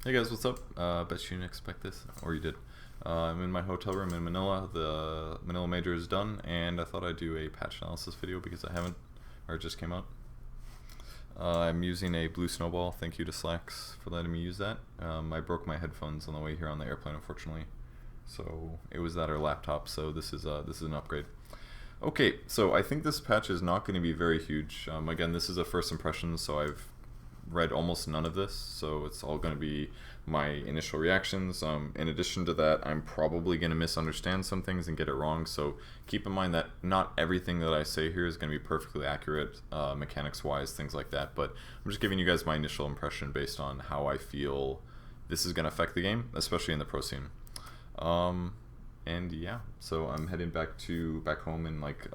Hey guys, what's up? Bet you didn't expect this, or you did. I'm in my hotel room in Manila. The Manila major is done, and I thought I'd do a patch analysis video because I haven't, or it just came out. I'm using a blue snowball. Thank you to Slacks for letting me use that. I broke my headphones on the way here on the airplane, unfortunately. So it was that or laptop. So this is an upgrade. Okay, so I think this patch is not going to be very huge. Again, this is a first impression, so I've read almost none of this, so it's all going to be my initial reactions. In addition to that, I'm probably going to misunderstand some things and get it wrong, so keep in mind that not everything that I say here is going to be perfectly accurate, mechanics-wise, things like that, but I'm just giving you guys my initial impression based on how I feel this is going to affect the game, especially in the pro scene. And yeah, so I'm heading back home in like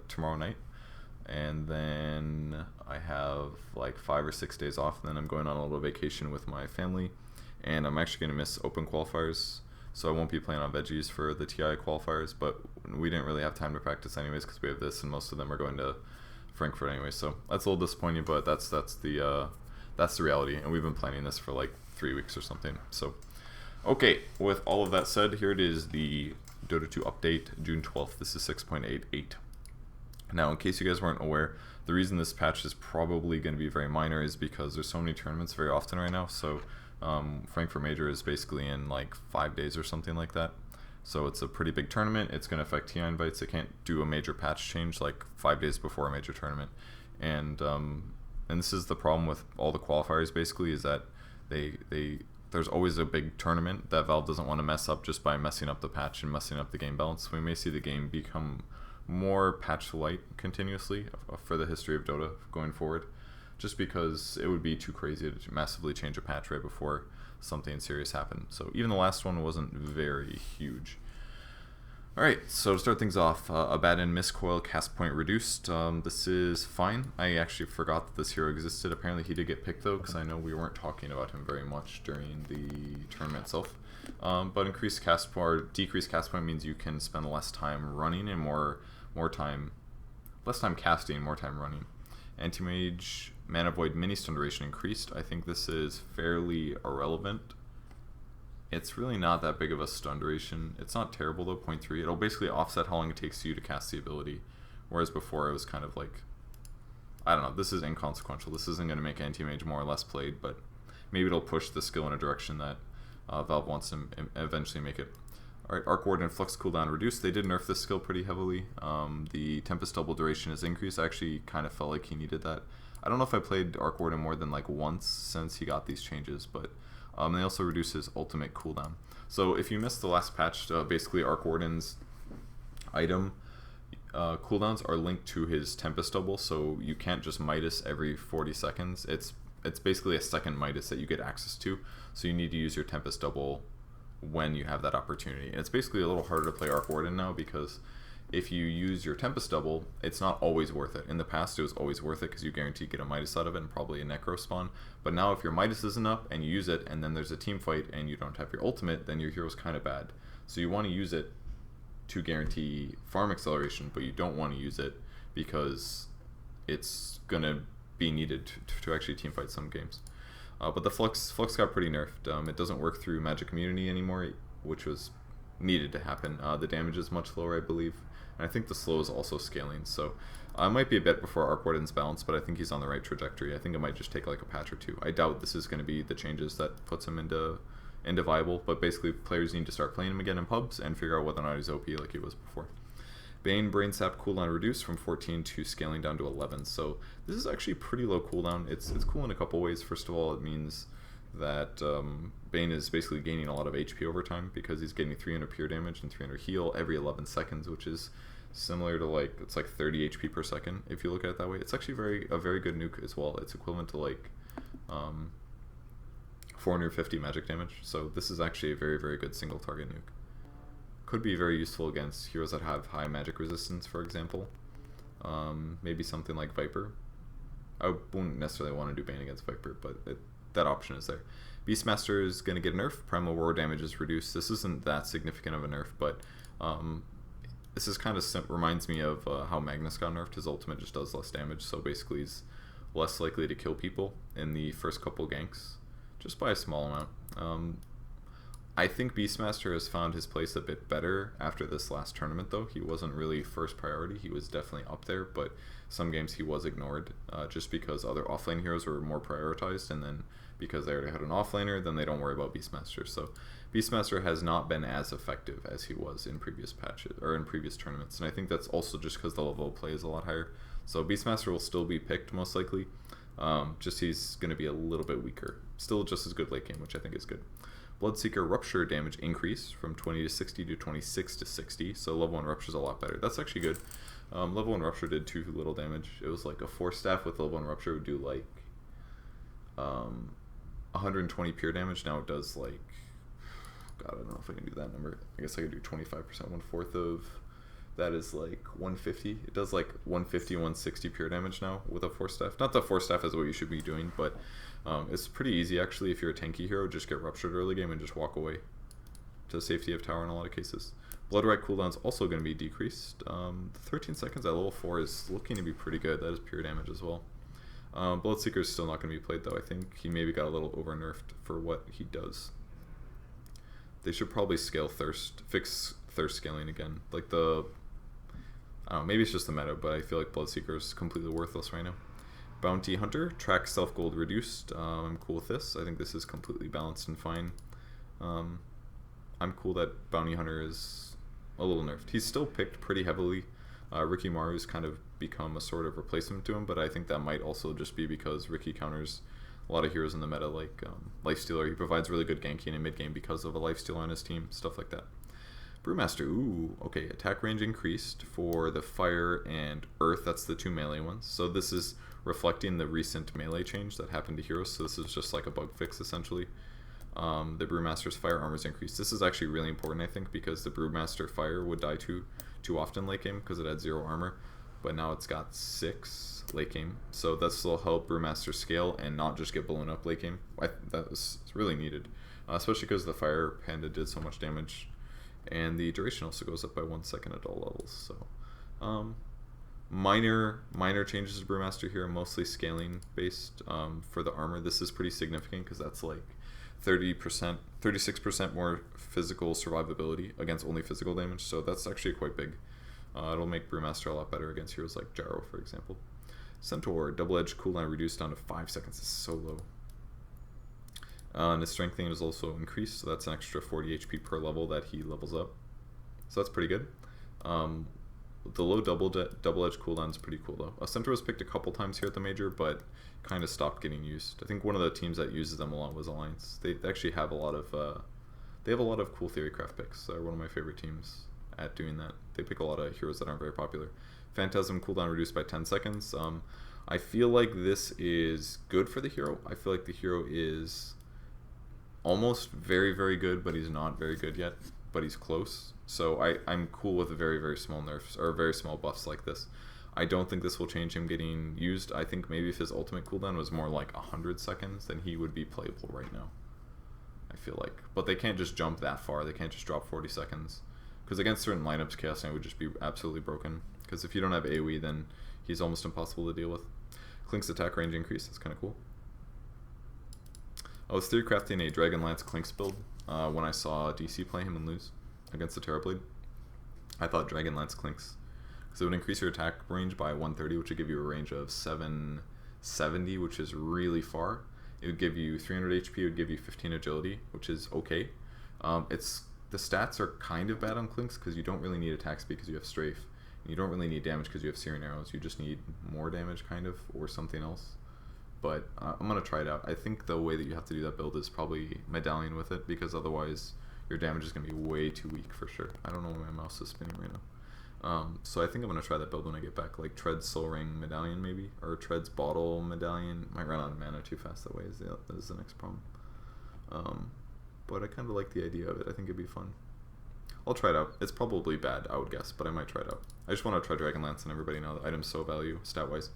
tomorrow night, and then I have like 5 or 6 days off, and then I'm going on a little vacation with my family, and I'm actually going to miss open qualifiers, so I won't be playing on veggies for the TI qualifiers, but we didn't really have time to practice anyways because we have this, and most of them are going to Frankfurt anyway, so that's a little disappointing, but that's the reality, and we've been planning this for like 3 weeks or something. So okay, with all of that said, here it is, the Dota 2 update, June 12th. This is 6.88. Now, in case you guys weren't aware, the reason this patch is probably going to be very minor is because there's so many tournaments very often right now. So Frankfurt Major is basically in like 5 days or something like that. So it's a pretty big tournament. It's going to affect TI invites. It can't do a major patch change like 5 days before a major tournament. And this is the problem with all the qualifiers basically, is that there's always a big tournament that Valve doesn't want to mess up just by messing up the patch and messing up the game balance. We may see the game become more patch light continuously for the history of Dota going forward, just because it would be too crazy to massively change a patch right before something serious happened. So even the last one wasn't very huge. Alright, so to start things off, Abaddon Miscoil cast point reduced. This is fine. I actually forgot that this hero existed. Apparently he did get picked though, because I know we weren't talking about him very much during the tournament itself. But increased cast point, or decreased cast point, means you can spend less time running and less time casting, more time running. Anti-mage mana void mini stun duration increased. I think this is fairly irrelevant. It's really not that big of a stun duration. It's not terrible though, 0.3. It'll basically offset how long it takes you to cast the ability, whereas before it was kind of like, I don't know, this is inconsequential. This isn't going to make anti-mage more or less played, but maybe it'll push the skill in a direction that Valve wants to eventually make it. Alright, Arc Ward and Flux cooldown reduced. They did nerf this skill pretty heavily. The Tempest double duration is increased. I actually kind of felt like he needed that. I don't know if I played Arc Warden more than like once since he got these changes, but they also reduce his ultimate cooldown. So if you missed the last patch, basically Arc Warden's item cooldowns are linked to his Tempest double, so you can't just Midas every 40 seconds. It's basically a second Midas that you get access to, so you need to use your Tempest double when you have that opportunity. And it's basically a little harder to play Arc Warden now because if you use your Tempest double, it's not always worth it. In the past, it was always worth it because you guarantee get a Midas out of it and probably a Necro spawn. But now if your Midas isn't up and you use it and then there's a team fight and you don't have your ultimate, then your hero's kind of bad. So you want to use it to guarantee farm acceleration, but you don't want to use it because it's going to be needed to actually team fight some games. But the Flux got pretty nerfed. It doesn't work through Magic Immunity anymore, which was needed to happen. The damage is much lower, I believe. And I think the slow is also scaling, so it might be a bit before Arc Warden's balanced, but I think he's on the right trajectory. I think it might just take like a patch or two. I doubt this is going to be the changes that puts him into viable, but basically players need to start playing him again in pubs and figure out whether or not he's OP like he was before. Bane Brain Sap cooldown reduced from 14 to scaling down to 11, so this is actually pretty low cooldown. It's cool in a couple ways. First of all, it means that Bane is basically gaining a lot of HP over time because he's getting 300 pure damage and 300 heal every 11 seconds, which is similar to it's like 30 HP per second if you look at it that way. It's actually a very good nuke as well. It's equivalent to like 450 magic damage, so this is actually a very, very good single target nuke. Could be very useful against heroes that have high magic resistance, for example. Maybe something like Viper. I wouldn't necessarily want to do Bane against Viper, but that option is there. Beastmaster is going to get a nerf. Primal Roar damage is reduced. This isn't that significant of a nerf, but this is kind of reminds me of how Magnus got nerfed. His ultimate just does less damage, so basically he's less likely to kill people in the first couple ganks just by a small amount. I think Beastmaster has found his place a bit better after this last tournament, though. He wasn't really first priority. He was definitely up there, but some games he was ignored just because other offlane heroes were more prioritized, and then because they already had an offlaner, then they don't worry about Beastmaster. So Beastmaster has not been as effective as he was in previous patches or in previous tournaments, and I think that's also just because the level of play is a lot higher. So Beastmaster will still be picked most likely. Just he's going to be a little bit weaker. Still just as good late game, which I think is good. Bloodseeker Rupture damage increase from 20 to 60 to 26 to 60. So level 1 Rupture is a lot better. That's actually good. Level 1 Rupture did too little damage. It was like a 4-staff with level 1 Rupture would do like 120 pure damage. Now it does like, God, I don't know if I can do that number. I guess I could do 25%, 1/4 of that is like 150. It does like 150, 160 pure damage now with a 4-staff. Not that 4-staff is what you should be doing, but it's pretty easy actually if you're a tanky hero. Just get Ruptured early game and just walk away to the safety of tower in a lot of cases. Bloodright cooldown is also going to be decreased. 13 seconds at level 4 is looking to be pretty good. That is pure damage as well. Bloodseeker is still not going to be played though. I think he maybe got a little over nerfed for what he does. They should probably scale fix thirst scaling again. Like I don't know, maybe it's just the meta, but I feel like Bloodseeker is completely worthless right now. Bounty Hunter, track self gold reduced. I'm cool with this. I think this is completely balanced and fine. I'm cool that Bounty Hunter is a little nerfed. He's still picked pretty heavily. Ricky Maru's kind of become a sort of replacement to him, but I think that might also just be because Ricky counters a lot of heroes in the meta, like Lifestealer. He provides really good ganking in mid game because of a Lifestealer on his team, stuff like that. Brewmaster, ooh, okay, attack range increased for the fire and earth, that's the 2 melee ones. So this is reflecting the recent melee change that happened to heroes, so this is just like a bug fix essentially. The Brewmaster's firearms increased. This is actually really important, I think, because the Brewmaster fire would die too often late game because it had 0 armor, but now it's got 6 late game. So this will help Brewmaster scale and not just get blown up late game. That was really needed, especially because the fire panda did so much damage. And the duration also goes up by 1 second at all levels. So minor changes to Brewmaster here, mostly scaling based. For the armor, this is pretty significant because that's like 36% more physical survivability against only physical damage. So that's actually quite big. It'll make Brewmaster a lot better against heroes like Gyro, for example. Centaur, double-edged cooldown reduced down to 5 seconds. This is so low. And his strengthening is also increased, so that's an extra 40 HP per level that he levels up. So that's pretty good. The low double-edged cooldown is pretty cool though. Centaur was picked a couple times here at the major, but kind of stopped getting used. I think one of the teams that uses them a lot was Alliance. They actually have a lot of cool Theorycraft picks. They're one of my favorite teams at doing that. They pick a lot of heroes that aren't very popular. Phantasm cooldown reduced by 10 seconds. I feel like this is good for the hero. I feel like the hero is almost very, very good, but he's not very good yet, but he's close. So I'm cool with very, very small nerfs, or very small buffs like this. I don't think this will change him getting used. I think maybe if his ultimate cooldown was more like 100 seconds, then he would be playable right now, I feel like. But they can't just jump that far. They can't just drop 40 seconds. Because against certain lineups, Chaos Knight would just be absolutely broken. Because if you don't have AoE, then he's almost impossible to deal with. Clink's attack range increase, that's kind of cool. I was theorycrafting a Dragonlance Clinks build when I saw DC play him and lose against the Terrorblade. I thought Dragonlance Clinks, because it would increase your attack range by 130, which would give you a range of 770, which is really far. It would give you 300 HP, it would give you 15 agility, which is okay. The stats are kind of bad on Clinks because you don't really need attack speed because you have strafe. You don't really need damage because you have Searing Arrows. You just need more damage kind of, or something else. But I'm going to try it out. I think the way that you have to do that build is probably Medallion with it, because otherwise your damage is going to be way too weak for sure. I don't know why my mouse is spinning right now. So I think I'm going to try that build when I get back, like Tread's Soul Ring Medallion maybe, or Tread's Bottle Medallion. Might run out of mana too fast that way is the next problem. But I kind of like the idea of it. I think it'd be fun. I'll try it out. It's probably bad, I would guess, but I might try it out. I just want to try Dragonlance and everybody know that item's so value, stat-wise.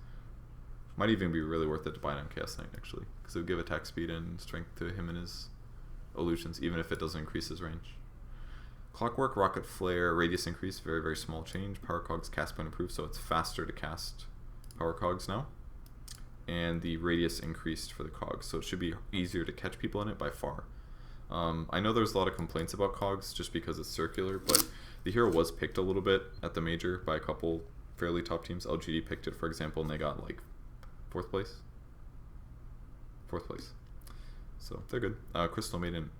Might even be really worth it to buy it on Chaos Knight, actually, because it would give attack speed and strength to him and his illusions, even if it doesn't increase his range. Clockwork, Rocket Flare, radius increase, very, very small change. Power Cogs, cast point improved, so it's faster to cast Power Cogs now. and the radius increased for the cogs, so it should be easier to catch people in it by far. I know there's a lot of complaints about cogs just because it's circular, but the hero was picked a little bit at the major by a couple fairly top teams. LGD picked it, for example, and they got like 4th place. 4th place. So they're good. Crystal Maiden.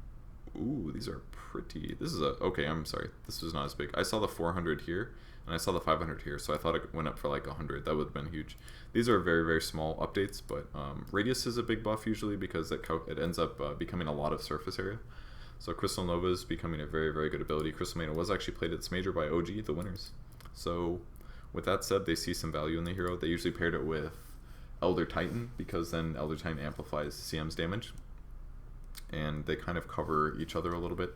Ooh, these are pretty. This is a... Okay, I'm sorry. This was not as big. I saw the 400 here, and I saw the 500 here, so I thought it went up for like 100. That would have been huge. These are very, very small updates, but radius is a big buff usually because it ends up becoming a lot of surface area. So Crystal Nova is becoming a very, very good ability. Crystal Maiden was actually played at this major by OG, the winners. So with that said, they see some value in the hero. They usually paired it with Elder Titan because then Elder Titan amplifies CM's damage, and they kind of cover each other a little bit.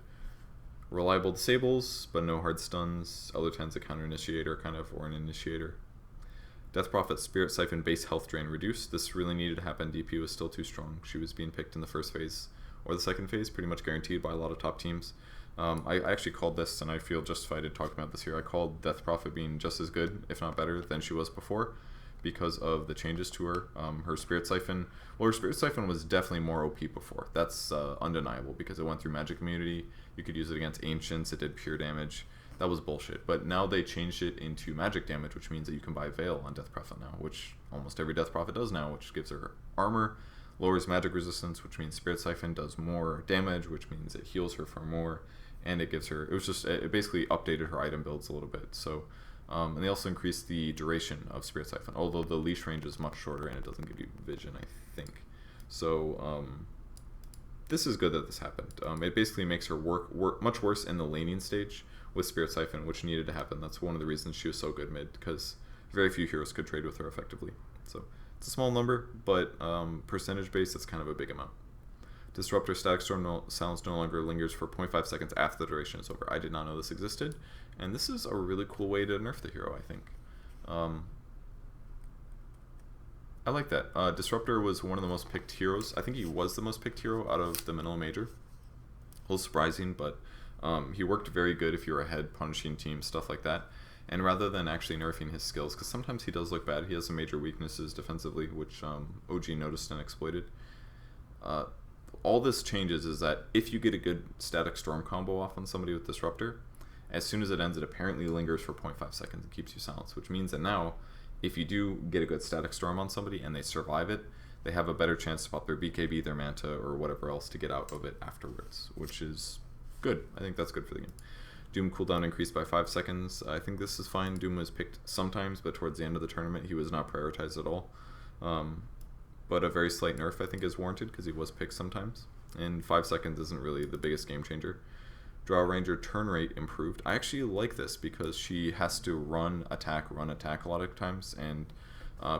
Reliable disables, but no hard stuns. Elder Titan's a counter initiator, kind of, or an initiator. Death Prophet Spirit Siphon base health drain reduced. This really needed to happen. DP was still too strong. She was being picked in the first phase or the second phase, pretty much guaranteed by a lot of top teams. I actually called this, and I feel justified in talking about this here. I called Death Prophet being just as good, if not better, than she was before because of the changes to her. Her Spirit Siphon, well, her Spirit Siphon was definitely more OP before. That's undeniable because it went through Magic Immunity. You could use it against Ancients. It did pure damage. That was bullshit. But now they changed it into magic damage, which means that you can buy Veil on Death Prophet now, which almost every Death Prophet does now, which gives her armor, lowers magic resistance, which means Spirit Siphon does more damage, which means it heals her for more, and it gives her, it basically updated her item builds a little bit. So, and they also increased the duration of Spirit Siphon, although the leash range is much shorter and it doesn't give you vision, I think. So, this is good that this happened. It basically makes her work much worse in the laning stage with Spirit Siphon, which needed to happen. That's one of the reasons she was so good mid, because very few heroes could trade with her effectively. So it's a small number, but percentage base, that's kind of a big amount. Disruptor Static Storm sounds no longer lingers for 0.5 seconds after the duration is over. I did not know this existed, and this is a really cool way to nerf the hero, I think. I like that. Disruptor was one of the most picked heroes. I think he was the most picked hero out of the Manila Major. A little surprising, but he worked very good if you're ahead, punishing teams, stuff like that. And rather than actually nerfing his skills, because sometimes he does look bad, he has some major weaknesses defensively, which OG noticed and exploited. All this changes is that if you get a good Static Storm combo off on somebody with Disruptor, as soon as it ends, it apparently lingers for 0.5 seconds and keeps you silenced, which means that now, if you do get a good Static Storm on somebody and they survive it, they have a better chance to pop their BKB, their Manta, or whatever else to get out of it afterwards, which is good. I think that's good for the game. Doom cooldown increased by 5 seconds. I think this is fine. Doom was picked sometimes, but towards the end of the tournament, he was not prioritized at all. But a very slight nerf, I think, is warranted because he was picked sometimes. And 5 seconds isn't really the biggest game changer. Drow Ranger turn rate improved. I actually like this because she has to run, attack a lot of times, and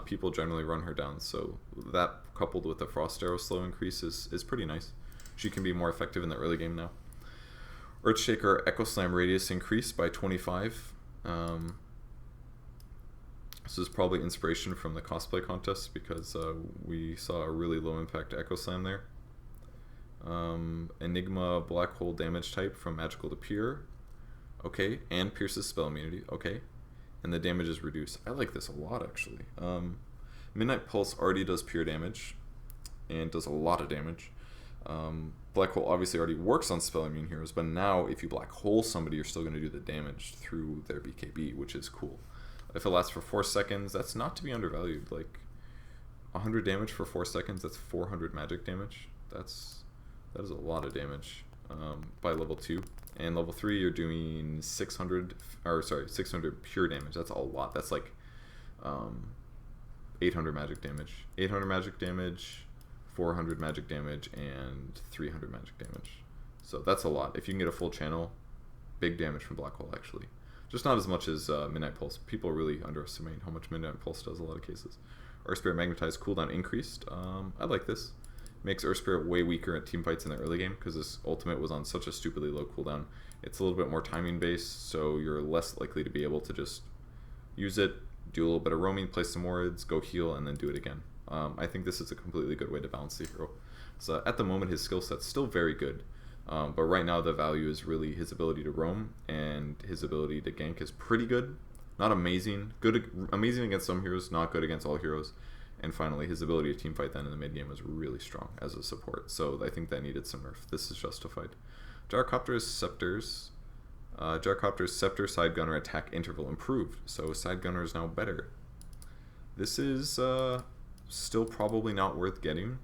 people generally run her down. So that coupled with the Frost Arrow slow increase is pretty nice. She can be more effective in the early game now. Earthshaker Echo Slam radius increased by 25. This is probably inspiration from the cosplay contest because we saw a really low impact Echo Slam there. Enigma Black Hole damage type from magical to pure. Okay, and pierces spell immunity. Okay, and the damage is reduced. I like this a lot actually. Midnight Pulse already does pure damage and does a lot of damage. Black Hole obviously already works on spell immune heroes, but now if you Black Hole somebody, you're still going to do the damage through their BKB, which is cool. If it lasts for 4 seconds, that's not to be undervalued. Like 100 damage for 4 seconds, that's 400 magic damage. That is a lot of damage by level 2. And level 3, you're doing 600 pure damage. That's a lot. That's like 800 magic damage. 800 magic damage, 400 magic damage, and 300 magic damage. So that's a lot. If you can get a full channel, big damage from Black Hole actually. Just not as much as Midnight Pulse. People really underestimate how much Midnight Pulse does in a lot of cases. Earth Spirit Magnetized cooldown increased. I like this. Makes Earth Spirit way weaker at team fights in the early game because this ultimate was on such a stupidly low cooldown. It's a little bit more timing based, so you're less likely to be able to just use it, do a little bit of roaming, place some wards, go heal, and then do it again. I think this is a completely good way to balance the hero. So at the moment, his skill set's still very good. But right now the value is really his ability to roam, and his ability to gank is pretty good. Not amazing. Good, amazing against some heroes, not good against all heroes. And finally, his ability to teamfight then in the mid game was really strong as a support. So I think that needed some nerf. This is justified. Gyrocopter's Scepter's Scepter Side Gunner attack interval improved. So Side Gunner is now better. This is still probably not worth getting.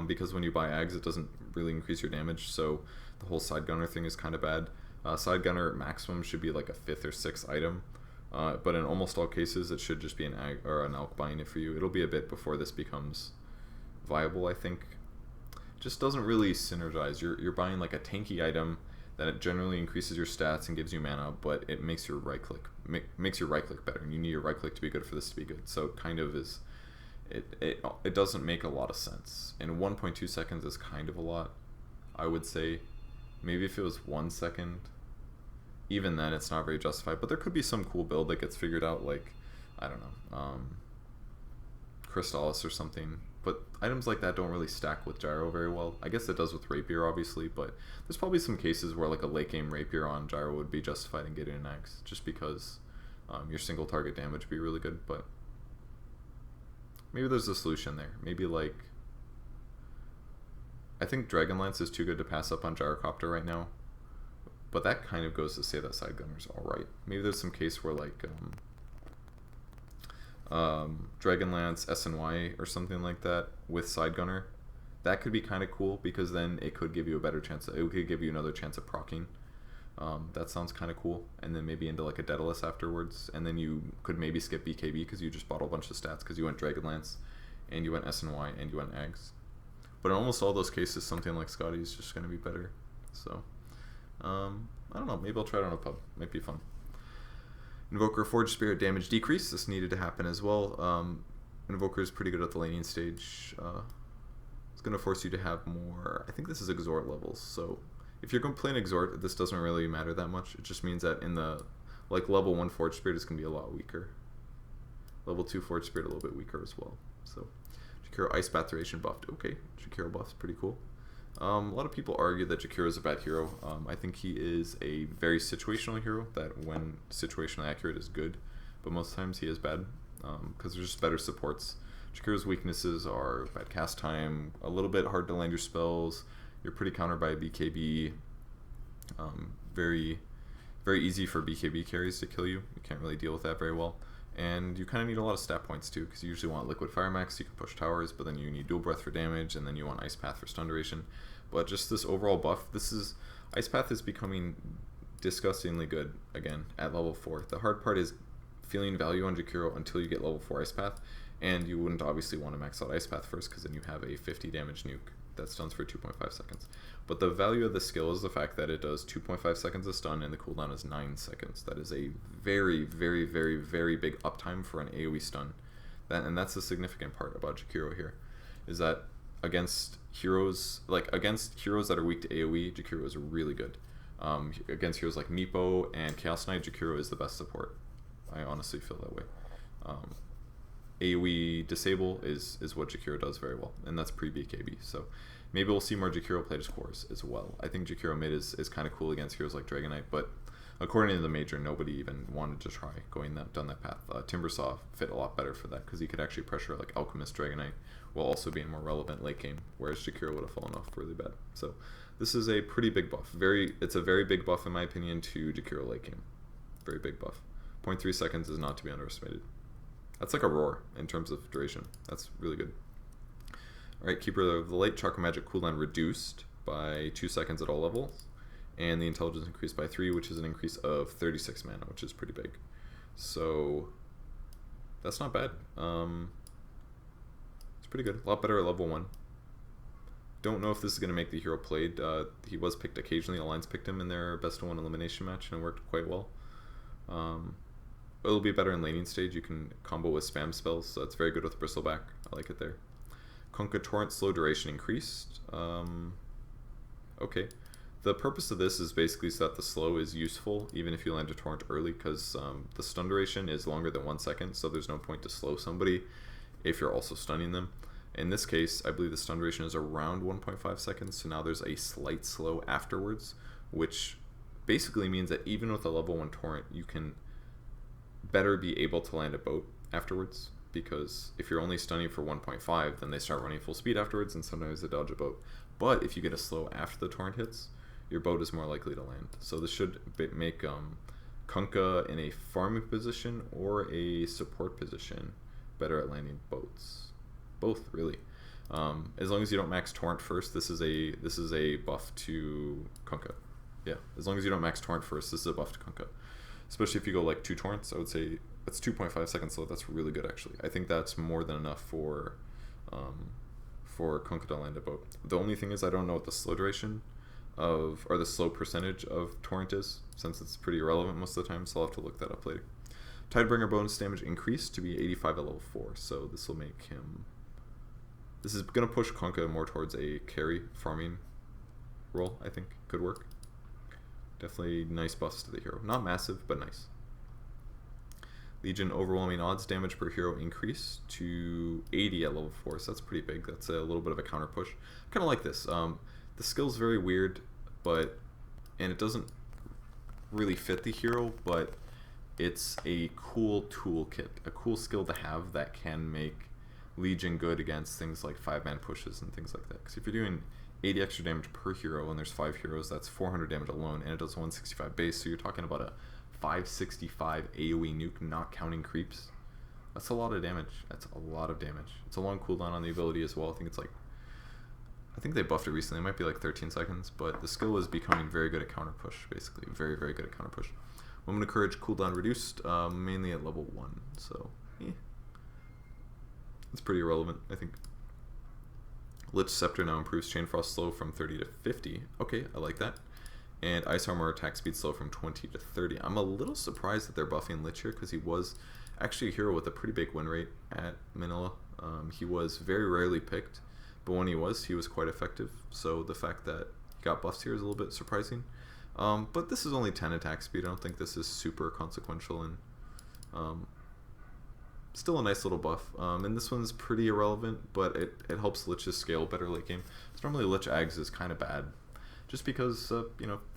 Because when you buy Ags, it doesn't really increase your damage. So the whole Side Gunner thing is kind of bad. Side Gunner maximum should be like a 5th or 6th item. But in almost all cases, it should just be an Ag or an Alk buying it for you. It'll be a bit before this becomes viable, I think. Just doesn't really synergize. You're buying like a tanky item that it generally increases your stats and gives you mana, but it makes your right click makes your right click better, and you need your right click to be good for this to be good. So it kind of is. It doesn't make a lot of sense. And 1.2 seconds is kind of a lot, I would say. Maybe if it was 1 second. Even then, it's not very justified. But there could be some cool build that gets figured out, like, I don't know, Crystallis or something. But items like that don't really stack with Gyro very well. I guess it does with Rapier, obviously, but there's probably some cases where like a late game Rapier on Gyro would be justified in getting an Axe, just because your single target damage would be really good. But maybe there's a solution there. Maybe like, I think Dragonlance is too good to pass up on Gyrocopter right now. But that kind of goes to say that Side Gunner's alright. Maybe there's some case where like Dragonlance, SNY or something like that with Side Gunner. That could be kind of cool, because then it could give you a better chance. It could give you another chance of proccing. That sounds kind of cool. And then maybe into like a Daedalus afterwards. And then you could maybe skip BKB because you just bought a bunch of stats because you went Dragonlance and you went SNY and you went Ags. But in almost all those cases, something like Scotty is just going to be better. So I don't know, maybe I'll try it on a pub. Might be fun. Invoker Forge Spirit damage decrease. This needed to happen as well. Invoker is pretty good at the laning stage. It's going to force you to have more. I think this is Exhort levels. So if you're going to play an Exhort, this doesn't really matter that much. It just means that in the like level 1 Forge Spirit is going to be a lot weaker. Level 2 Forge Spirit a little bit weaker as well. So Jakiro Ice Bath Duration buffed. Okay, Jakiro buff's pretty cool. A lot of people argue that Jakiro is a bad hero. I think he is a very situational hero, that when situationally accurate is good, but most times he is bad, because there's just better supports. Jakiro's weaknesses are bad cast time, a little bit hard to land your spells, you're pretty countered by BKB, very easy for BKB carries to kill you. You can't really deal with that very well. And you kind of need a lot of stat points too, because you usually want Liquid Fire Max, you can push towers, but then you need Dual Breath for damage, and then you want Ice Path for stun duration. But just this overall buff, Ice Path is becoming disgustingly good again at level 4. The hard part is feeling value on Jakiro until you get level 4 Ice Path, and you wouldn't obviously want to max out Ice Path first, because then you have a 50 damage nuke that stuns for 2.5 seconds. But the value of the skill is the fact that it does 2.5 seconds of stun, and the cooldown is 9 seconds. That is a very, very, very, very big uptime for an AoE stun. And that's the significant part about Jakiro here, is that against heroes that are weak to AoE, Jakiro is really good. Against heroes like Meepo and Chaos Knight, Jakiro is the best support. I honestly feel that way. AoE disable is what Jakiro does very well, and that's pre-BKB. So maybe we'll see more Jakiro played as cores as well. I think Jakiro mid is kind of cool against heroes like Dragon Knight, but according to the major, nobody even wanted to try going down that path. Timbersaw fit a lot better for that, because he could actually pressure like Alchemist, Dragon Knight, while also being more relevant late game, whereas Jakiro would have fallen off really bad. So this is a pretty big buff. It's a very big buff in my opinion to Jakiro late game. Very big buff. 0.3 seconds is not to be underestimated. That's like a roar in terms of duration. That's really good. Alright, Keeper of the Light, Chakra Magic cooldown reduced by 2 seconds at all levels, and the intelligence increased by 3, which is an increase of 36 mana, which is pretty big. So that's not bad. It's pretty good. A lot better at level 1. Don't know if this is going to make the hero played. He was picked occasionally. Alliance picked him in their best of 1 elimination match, and it worked quite well. It'll be better in laning stage. You can combo with spam spells, so it's very good with Bristleback. I like it there. Kunkka Torrent slow duration increased. Okay. The purpose of this is basically so that the slow is useful even if you land a Torrent early, because the stun duration is longer than 1 second, so there's no point to slow somebody if you're also stunning them. In this case, I believe the stun duration is around 1.5 seconds, so now there's a slight slow afterwards, which basically means that even with a level 1 Torrent, you can better be able to land a boat afterwards. because if you're only stunning for 1.5, then they start running full speed afterwards, and sometimes they dodge a boat. But if you get a slow after the torrent hits, your boat is more likely to land. So this should make Kunkka in a farming position or a support position better at landing boats. Both, really. As long as you don't max torrent first, this is a buff to Kunkka. Yeah, as long as you don't max torrent first, this is a buff to Kunkka. Especially if you go like 2 torrents, I would say that's 2.5 seconds slow. That's really good, actually. I think that's more than enough for Kunkka to land a boat. The only thing is I don't know what the slow duration of, or the slow percentage of torrent is, since it's pretty irrelevant most of the time, so I'll have to look that up later. Tidebringer bonus damage increased to be 85 at level 4, so this will make him... This is going to push Kunkka more towards a carry farming role, I think. Could work. Definitely nice buffs to the hero. Not massive, but nice. Legion overwhelming odds damage per hero increase to 80 at level 4, so that's pretty big. That's a little bit of a counter push. Kind of like this. The skill's very weird, and it doesn't really fit the hero, but it's a cool toolkit, a cool skill to have that can make Legion good against things like 5-man pushes and things like that. Because if you're doing 80 extra damage per hero and there's 5 heroes, that's 400 damage alone, and it does 165 base, so you're talking about a 565 AoE nuke, not counting creeps. That's a lot of damage. That's a lot of damage. It's a long cooldown on the ability as well. I think they buffed it recently. It might be like 13 seconds, but the skill is becoming very good at counter push, basically. Very, very good at counter push. Moment of Courage cooldown reduced, mainly at level 1, so yeah. It's pretty irrelevant, I think. Lich Scepter now improves Chain Frost slow from 30 to 50. Okay, I like that. And Ice Armor attack speed slow from 20 to 30. I'm a little surprised that they're buffing Lich here, because he was actually a hero with a pretty big win rate at Manila. He was very rarely picked, but when he was quite effective. So the fact that he got buffs here is a little bit surprising. But this is only 10 attack speed. I don't think this is super consequential, and still a nice little buff. And this one's pretty irrelevant, but it helps Lich's scale better late game. So normally Lich Ags is kind of bad, just because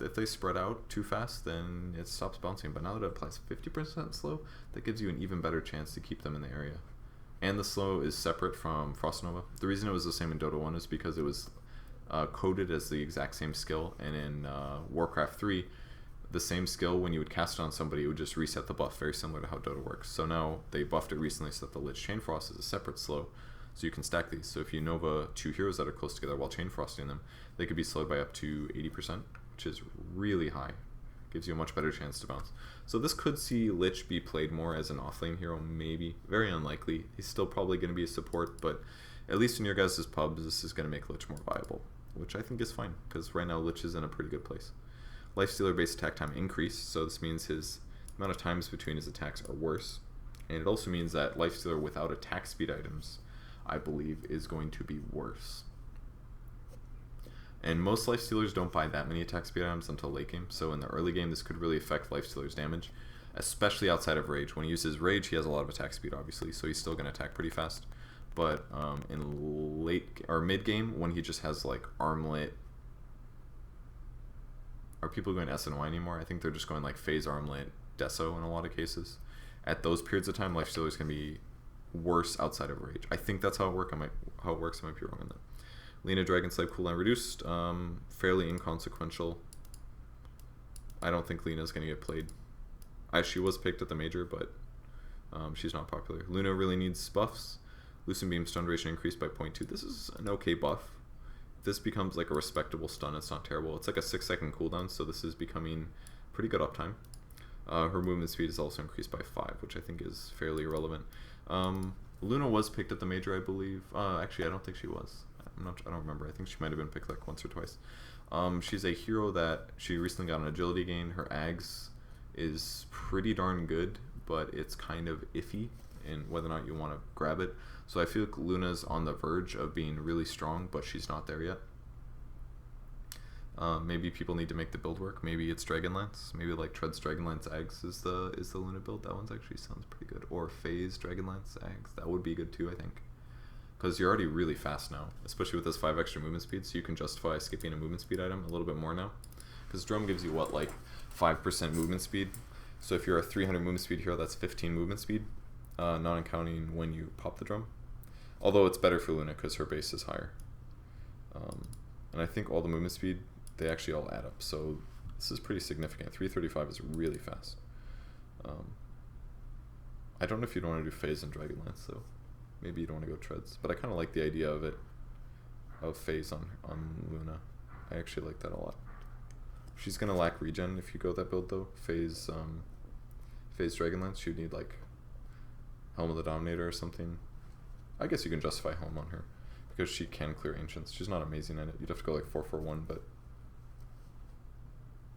if they spread out too fast, then it stops bouncing. But now that it applies 50% slow, that gives you an even better chance to keep them in the area. And the slow is separate from Frost Nova. The reason it was the same in Dota 1 is because it was coded as the exact same skill, and in Warcraft 3, the same skill, when you would cast it on somebody, it would just reset the buff, very similar to how Dota works. So now they buffed it recently so that the Lich Chain Frost is a separate slow, so you can stack these. So if you Nova 2 heroes that are close together while Chain Frosting them, they could be slowed by up to 80%, which is really high. Gives you a much better chance to bounce. So this could see Lich be played more as an offlane hero, maybe. Very unlikely. He's still probably going to be a support, but at least in your guys' pubs, this is going to make Lich more viable, which I think is fine, because right now Lich is in a pretty good place. Lifestealer base attack time increased, so this means his amount of times between his attacks are worse. And it also means that Lifestealer without attack speed items, I believe, is going to be worse. And most Lifestealers don't buy that many attack speed items until late game, so in the early game this could really affect Lifestealer's damage, especially outside of Rage. When he uses Rage, he has a lot of attack speed, obviously, so he's still going to attack pretty fast. But in late or mid game, when he just has like Armlet, are people going SNY anymore? I think they're just going like Phase Armlet, Deso in a lot of cases. At those periods of time, Lifestealer's going to be worse outside of Rage. I think that's how it works. I might be wrong on that. Lena Dragon Slave cooldown reduced, fairly inconsequential. I don't think Lena's going to get played. She was picked at the major, but she's not popular. Luna really needs buffs. Lucent Beam stun duration increased by 0.2. This is an okay buff. If this becomes like a respectable stun, it's not terrible. It's like a 6-second cooldown, so this is becoming pretty good uptime. Her movement speed is also increased by 5, which I think is fairly irrelevant. Luna was picked at the major, I believe. Actually, I don't think she was. I don't remember. I think she might have been picked like once or twice. She's a hero that she recently got an agility gain. Her Ags is pretty darn good, but it's kind of iffy in whether or not you want to grab it. So I feel like Luna's on the verge of being really strong, but she's not there yet. Maybe people need to make the build work. Maybe it's Dragonlance. Maybe like Tread's Dragonlance Ags is the Luna build. That one's actually sounds pretty good. Or Phase Dragonlance Ags. That would be good too, I think. Because you're already really fast now, especially with this 5 extra movement speed, so you can justify skipping a movement speed item a little bit more now. Because Drum gives you, what, like 5% movement speed? So if you're a 300 movement speed hero, that's 15 movement speed. not accounting when you pop the drum. Although it's better for Luna because her base is higher. And I think all the movement speed, they actually all add up. So this is pretty significant. 335 is really fast. I don't know if you'd want to do Phase and Dragonlance though. Maybe you don't want to go Treads. But I kind of like the idea of it, of Phase on Luna. I actually like that a lot. She's going to lack regen if you go that build though. Phase Dragonlance, you'd need like Helm of the Dominator or something. I guess you can justify Helm on her because she can clear Ancients. She's not amazing at it. You'd have to go like 441, but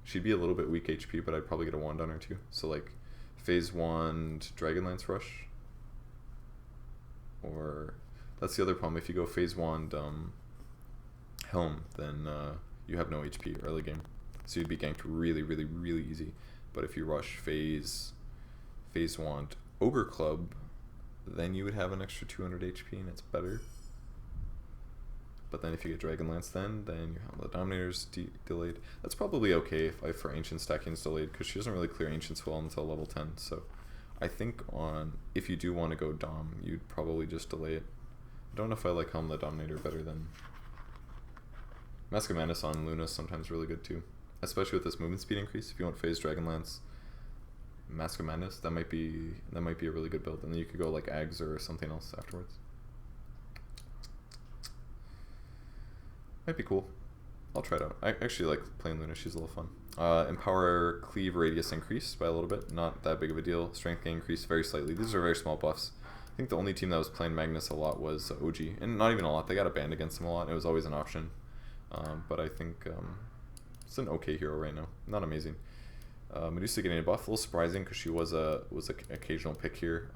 she'd be a little bit weak HP, but I'd probably get a wand on her too. So like Phase Wand Dragonlance Rush, or that's the other problem. If you go Phase Wand Helm, then you have no HP early game, so you'd be ganked really, really, really easy. But if you rush Phase Wand Ogre Club, then you would have an extra 200 HP and it's better. But then if you get Dragonlance, then you have the Dominator's delayed. That's probably okay if for Ancient stacking is delayed, because she doesn't really clear Ancients well until level 10. So I think if you do want to go Dom, you'd probably just delay it. I don't know if I like Helm the Dominator better than Mask of Madness on Luna is sometimes really good too, especially with this movement speed increase. If you want Phase Dragonlance, Mask of Madness, that might be a really good build, and then you could go like Ags or something else afterwards. Might be cool. I'll try it out. I actually like playing Luna. She's a little fun. Empower Cleave Radius increased by a little bit. Not that big of a deal. Strength gain increased very slightly. These are very small buffs. I think the only team that was playing Magnus a lot was OG, and not even a lot. They got a banned against them a lot. It was always an option. But I think it's an okay hero right now. Not amazing. Medusa getting a buff, a little surprising because she was an occasional pick here.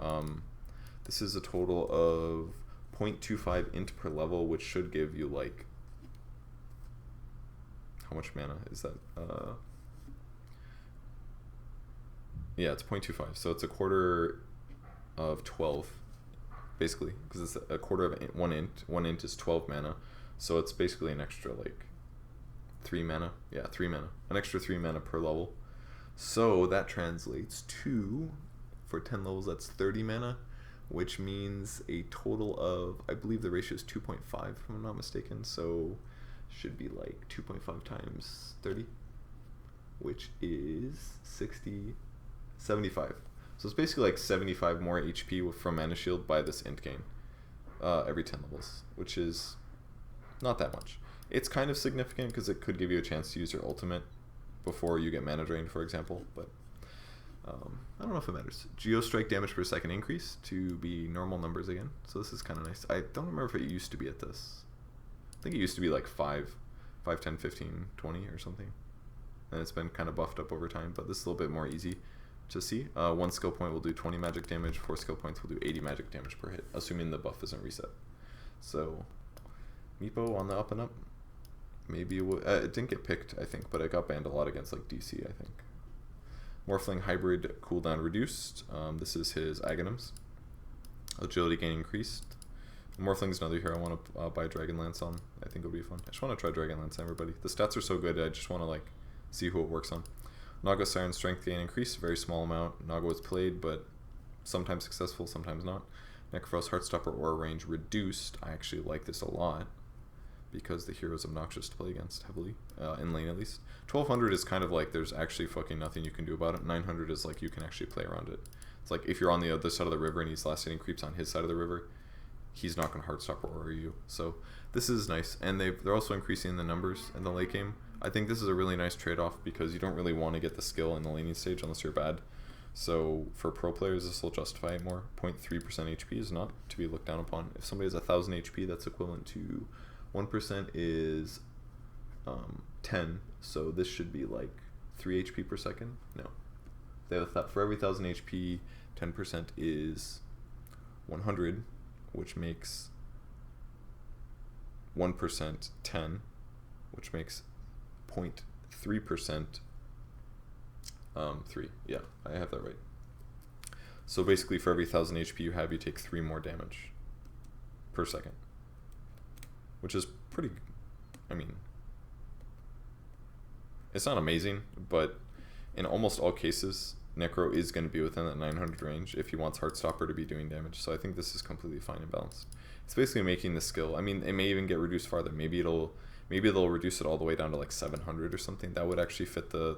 This is a total of 0.25 int per level, which should give you like, how much mana is that? Yeah, it's 0.25, so it's a quarter of 12 basically, because it's a quarter of one int. One int is 12 mana, so it's basically an extra like 3 mana. Yeah, 3 mana, an extra 3 mana per level. So that translates to, for 10 levels, that's 30 mana, which means a total of, I believe the ratio is 2.5 if I'm not mistaken, so should be like 2.5 times 30, which is 60, 75. So it's basically like 75 more HP from Mana Shield by this int gain every 10 levels, which is not that much. It's kind of significant because it could give you a chance to use your ultimate before you get mana drained, for example, but I don't know if it matters. Geostrike damage per second increase to be normal numbers again, so this is kind of nice. I don't remember if it used to be at this. I think it used to be like 5, 10, 15, 20 or something, and it's been kind of buffed up over time, but this is a little bit more easy to see. 1 skill point will do 20 magic damage, 4 skill points will do 80 magic damage per hit, assuming the buff isn't reset. So Meepo on the up and up. Maybe it didn't get picked, I think, but it got banned a lot against like DC, I think. Morphling Hybrid cooldown reduced. This is his Aghanims. Agility gain increased. Morphling is another hero I want to buy Dragonlance on. I think it'll be fun. I just want to try Dragonlance on everybody. The stats are so good, I just want to like see who it works on. Naga Siren strength gain increased, very small amount. Naga was played, but sometimes successful, sometimes not. Necrophos Heartstopper Aura range reduced. I actually like this a lot, because the hero is obnoxious to play against heavily, in lane at least. 1200 is kind of like there's actually fucking nothing you can do about it. 900 is like you can actually play around it. It's like if you're on the other side of the river and he's last hitting creeps on his side of the river, he's not going to Heartstopper Aura you. So this is nice, and they're also increasing the numbers in the late game. I think this is a really nice trade-off because you don't really want to get the skill in the laning stage unless you're bad. So for pro players, this will justify it more. 0.3% HP is not to be looked down upon. If somebody has 1,000 HP, that's equivalent to 1% is 10, so this should be like 3 HP per second. No, they have for every 1,000 HP, 10% is 100, which makes 1% 10, which makes 0.3% 3. Yeah, I have that right. So basically, for every 1,000 HP you have, you take 3 more damage per second, which is pretty, I mean, it's not amazing, but in almost all cases, Necro is going to be within that 900 range if he wants Heartstopper to be doing damage. So I think this is completely fine and balanced. It's basically making the skill. I mean, it may even get reduced farther. Maybe they'll reduce it all the way down to like 700 or something. That would actually fit the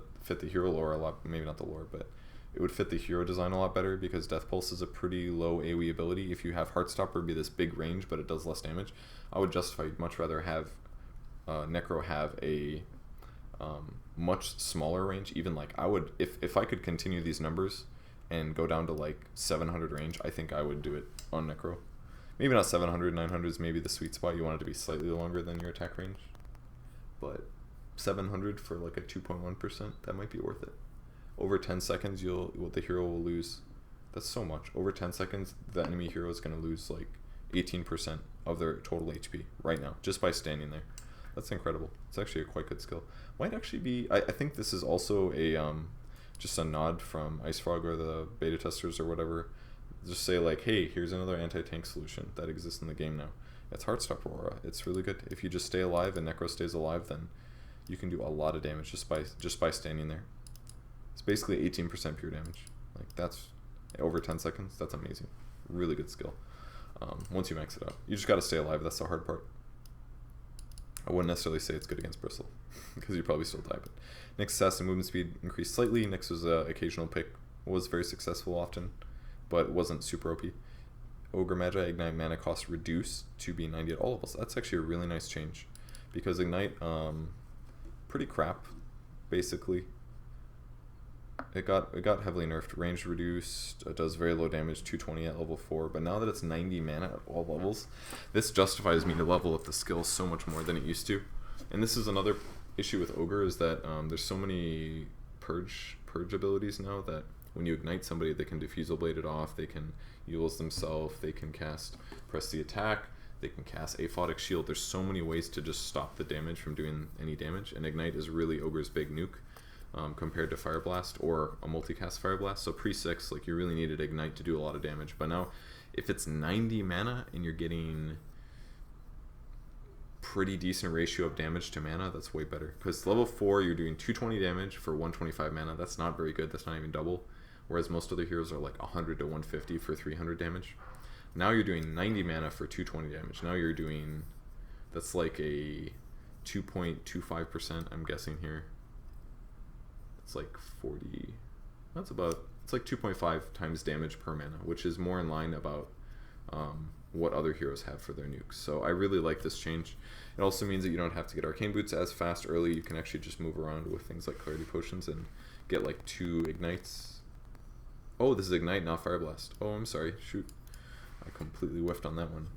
hero lore a lot. Maybe not the lore, but it would fit the hero design a lot better because Death Pulse is a pretty low AoE ability. If you have Heartstopper be this big range, but it does less damage, I would justify. You'd much rather have Necro have a much smaller range. Even like I would, if I could continue these numbers and go down to like 700 range, I think I would do it on Necro. Maybe not 700, 900 is maybe the sweet spot. You want it to be slightly longer than your attack range, but 700 for like a 2.1%, that might be worth it. Over 10 seconds, the hero will lose. That's so much. Over 10 seconds, the enemy hero is going to lose like 18% of their total HP right now, just by standing there. That's incredible. It's actually a quite good skill. Might actually be, I think this is also a just a nod from IceFrog or the beta testers or whatever. Just say like, hey, here's another anti-tank solution that exists in the game now. It's Heartstopper Aura. It's really good. If you just stay alive and Necro stays alive, then you can do a lot of damage just by standing there. It's basically 18% pure damage. Like that's over 10 seconds. That's amazing. Really good skill. Once you max it out, you just got to stay alive. That's the hard part. I wouldn't necessarily say it's good against Bristle because you probably still die. But Nyx assassin movement speed increased slightly. Nyx was an occasional pick. Was very successful often, but wasn't super OP. Ogre Magi Ignite mana cost reduced to be 90 at all levels. That's actually a really nice change because Ignite, pretty crap, basically. It got heavily nerfed. Range reduced. It does very low damage, 220 at level 4. But now that it's 90 mana at all levels, this justifies me to level up the skill so much more than it used to. And this is another issue with Ogre is that there's so many Purge abilities now that when you ignite somebody, they can Diffusal Blade it off. They can Eul's themselves. They can cast Press the Attack. They can cast Aphotic Shield. There's so many ways to just stop the damage from doing any damage. And Ignite is really Ogre's big nuke. Compared to Fire Blast or a multicast Fire Blast. So pre-6, like you really needed Ignite to do a lot of damage. But now, if it's 90 mana and you're getting pretty decent ratio of damage to mana, that's way better. Because level 4, you're doing 220 damage for 125 mana. That's not very good. That's not even double. Whereas most other heroes are like 100 to 150 for 300 damage. Now you're doing 90 mana for 220 damage. Now you're doing, that's like a 2.25%, I'm guessing here. It's like 40, that's about, it's like 2.5 times damage per mana, which is more in line about what other heroes have for their nukes. So I really like this change. It also means that you don't have to get Arcane Boots as fast early. You can actually just move around with things like Clarity Potions and get like 2 Ignites. Oh, this is Ignite, not Fire Blast. Oh, I'm sorry, shoot. I completely whiffed on that one.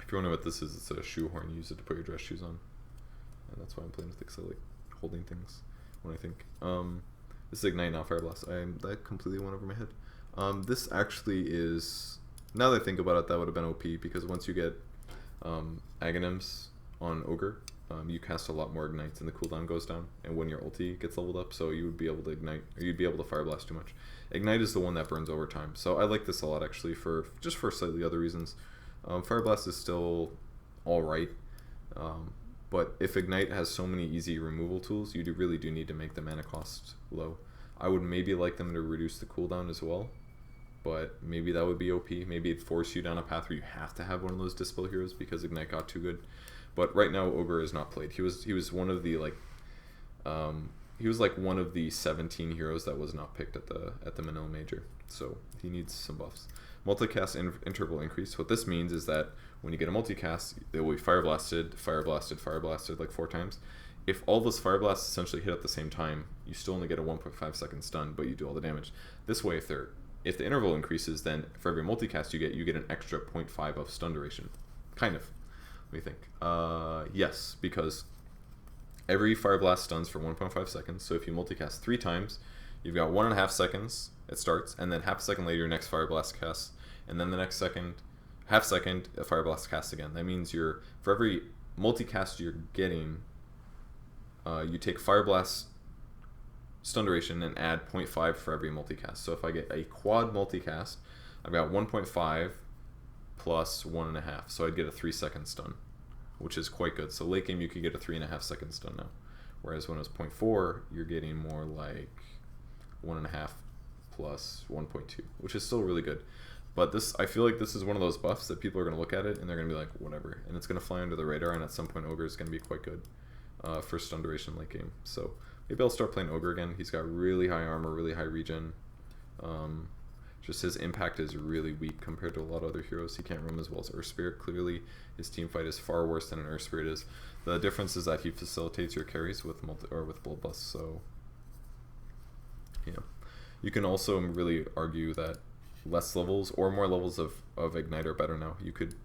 If you wonder what this is, it's a shoehorn. You use it to put your dress shoes on. And that's why I'm playing with it, because I like holding things when I think. This is Ignite, not Fire Blast. That completely went over my head. This actually is, now that I think about it, that would have been OP, because once you get Aghanims on Ogre, you cast a lot more Ignites and the cooldown goes down, and when your ulti gets leveled up, so you would be able to Ignite, or you'd be able to Fire Blast too much. Ignite is the one that burns over time, so I like this a lot actually, for slightly other reasons. Fire Blast is still alright, but if Ignite has so many easy removal tools, you really do need to make the mana cost low. I would maybe like them to reduce the cooldown as well, but maybe that would be OP. Maybe it'd force you down a path where you have to have one of those Dispel heroes because Ignite got too good. But right now, Ogre is not played. He was one of the he was like one of the 17 heroes that was not picked at the Manila Major. So he needs some buffs. Multicast interval increase. What this means is that when you get a multicast, it will be Fire Blasted, Fire Blasted, Fire Blasted like 4 times. If all those Fire Blasts essentially hit at the same time, you still only get a 1.5 second stun, but you do all the damage. This way, if the interval increases, then for every multicast you get an extra 0.5 of stun duration. Kind of. What do you think? Yes, because every Fire Blast stuns for 1.5 seconds. So if you multicast 3 times, you've got 1.5 seconds. It starts, and then half a second later, your next Fire Blast casts, and then the next half second, a Fire Blast casts again. That means for every multicast you're getting, you take Fire Blast stun duration and add 0.5 for every multicast. So if I get a quad multicast, I've got 1.5 plus 1.5, so I'd get a 3-second stun, which is quite good. So late game you could get a 3.5 second stun now, whereas when it was 0.4, you're getting more like 1.5 plus 1.2, which is still really good. But this, I feel like this is one of those buffs that people are going to look at it and they're going to be like, whatever. And it's going to fly under the radar, and at some point Ogre is going to be quite good for stun duration late game. So maybe I'll start playing Ogre again. He's got really high armor, really high regen. Just his impact is really weak compared to a lot of other heroes. He can't roam as well as Earth Spirit. Clearly, his team fight is far worse than an Earth Spirit is. The difference is that he facilitates your carries with with Bloodlust. So, yeah, you can also really argue that less levels or more levels of Ignite are better now. You could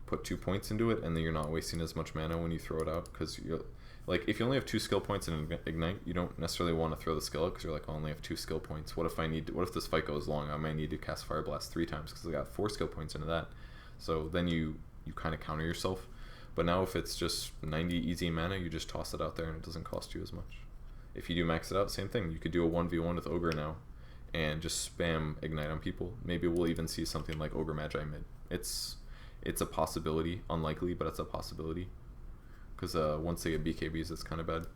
put 2 points into it, and then you're not wasting as much mana when you throw it out, because you're like, if you only have 2 skill points in Ignite, you don't necessarily want to throw the skill out because you're like, I only have 2 skill points. What if this fight goes long? I might need to cast Fire Blast 3 times because I got 4 skill points into that. So then you kind of counter yourself. But now if it's just 90 easy mana, you just toss it out there and it doesn't cost you as much. If you do max it out, same thing. You could do a 1v1 with Ogre now and just spam Ignite on people. Maybe we'll even see something like Ogre Magi mid. It's a possibility, unlikely, but it's a possibility. Because once they get BKBs, it's kind of bad.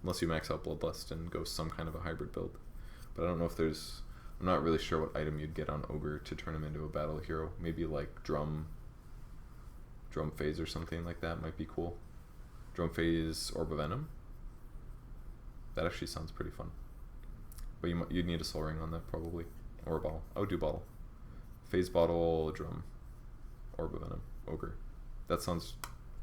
Unless you max out Bloodlust and go some kind of a hybrid build. But I don't know if there's... I'm not really sure what item you'd get on Ogre to turn him into a battle hero. Maybe like Drum Phase or something like that might be cool. Drum Phase Orb of Venom. That actually sounds pretty fun. But you'd need a Soul Ring on that probably. Or a bottle. I would do bottle. Phase Bottle, Drum, Orb of Venom, Ogre. That sounds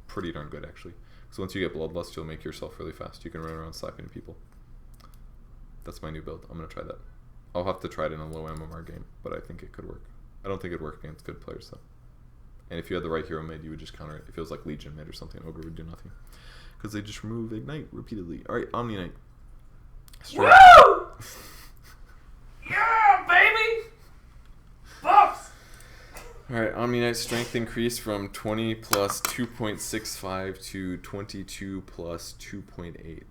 pretty darn good actually. So once you get Bloodlust, you'll make yourself really fast. You can run around slapping people. That's my new build. I'm going to try that. I'll have to try it in a low MMR game, but I think it could work. I don't think it'd work against good players though. And if you had the right hero mid, you would just counter it. If it was like Legion mid or something, Ogre would do nothing. Because they just remove Ignite repeatedly. Alright, Omni Knight. Woo! Yeah, baby! Buffs! Alright, Omni Knight strength increased from 20 plus 2.65 to 22 plus 2.8.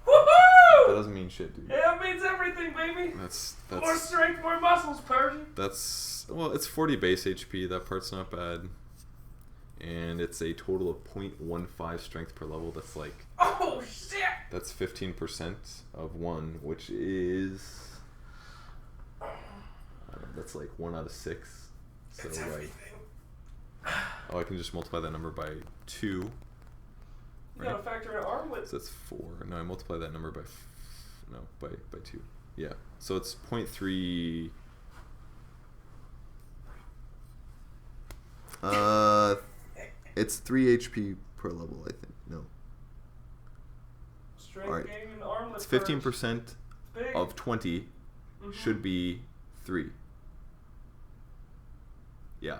Woohoo! That doesn't mean shit, dude. Yeah, it means everything, baby. That's more strength, more muscles, Purge. That's, well, it's 40 base HP. That part's not bad. And it's a total of 0.15 strength per level. That's like... Oh, shit! That's 15% of 1, which is... that's like 1 out of 6. So it's everything. Oh, I can just multiply that number by 2. You gotta factor in armlet. So that's 4. No, I multiply that number by... by 2. Yeah. So it's 0.3... It's 3 HP per level, I think. No. Strength All right. gain and armlet. It's 15% of 20 should be 3. Yeah.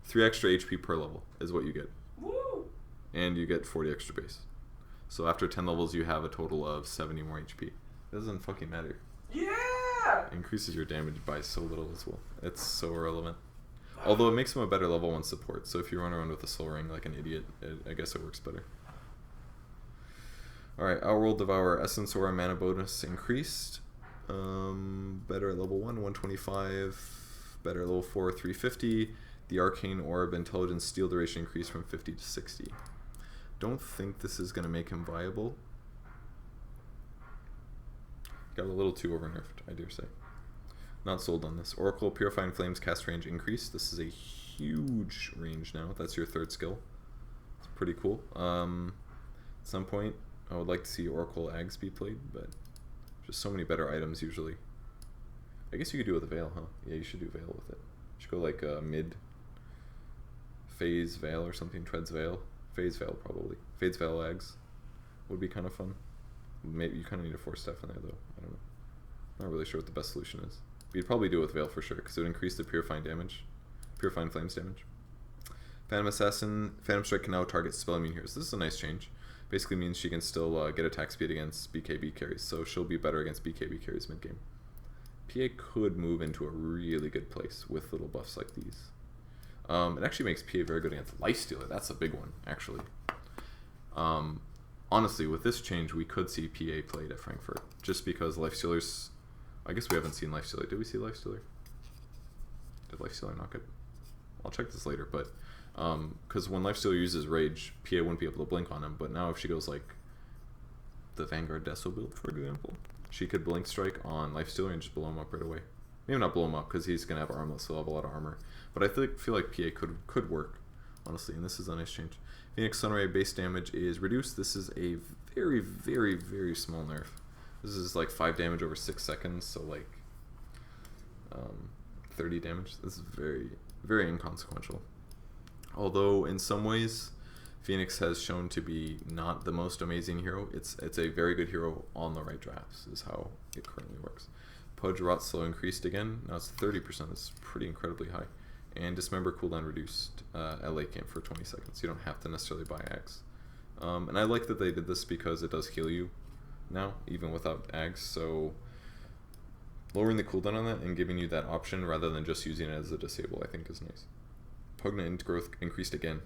3 extra HP per level is what you get. Woo! And you get 40 extra base. So after 10 levels, you have a total of 70 more HP. It doesn't fucking matter. Yeah! It increases your damage by so little as well. It's so irrelevant. Although it makes him a better level 1 support, so if you run around with a Soul Ring like an idiot, I guess it works better. Alright, Outworld Devour, Essence Aura mana bonus increased. Better at level 1, 125. Better at level 4, 350. The Arcane Orb Intelligence Steal duration increased from 50 to 60. Don't think this is going to make him viable. Got a little too overnerfed, I dare say. Not sold on this. Oracle Purifying Flames cast range increased. This is a huge range now. That's your 3rd skill. It's pretty cool. At some point, I would like to see Oracle Ags be played, but just so many better items usually. I guess you could do it with a Veil, huh? Yeah, you should do Veil with it. You should go like mid Phase Veil or something. Treads Veil. Phase Veil probably. Phase Veil Ags would be kind of fun. Maybe you kind of need a 4-staff in there though. I don't know. Not really sure what the best solution is. You'd probably do it with Veil for sure, because it would increase the Purifying Flames damage. Phantom Assassin, Phantom Strike can now target spell immune heroes. This is a nice change. Basically means she can still get attack speed against BKB carries, so she'll be better against BKB carries mid-game. PA could move into a really good place with little buffs like these. It actually makes PA very good against Lifestealer. That's a big one, actually. Honestly, with this change, we could see PA played at Frankfurt, just because Lifestealer's... I guess we haven't seen Lifestealer. Did we see Lifestealer? Did Lifestealer not get... I'll check this later, but... Because when Lifestealer uses Rage, PA wouldn't be able to blink on him, but now if she goes like the Vanguard Deso build, for example. She could Blink Strike on Lifestealer and just blow him up right away. Maybe not blow him up because he's going to have armless, so he'll have a lot of armor. But I feel like PA could work, honestly, and this is a nice change. Phoenix Sunray base damage is reduced. This is a very, very, very small nerf. This is like 5 damage over 6 seconds, so like 30 damage. This is very, very inconsequential. Although in some ways, Phoenix has shown to be not the most amazing hero. It's a very good hero on the right drafts, is how it currently works. Purge Rot Slow increased again. Now it's 30%. That's pretty incredibly high. And Dismember cooldown reduced at late game for 20 seconds. You don't have to necessarily buy Ags. And I like that they did this because it does heal you now, even without Ags. So lowering the cooldown on that and giving you that option rather than just using it as a disable, I think is nice. Pugna int growth increased again.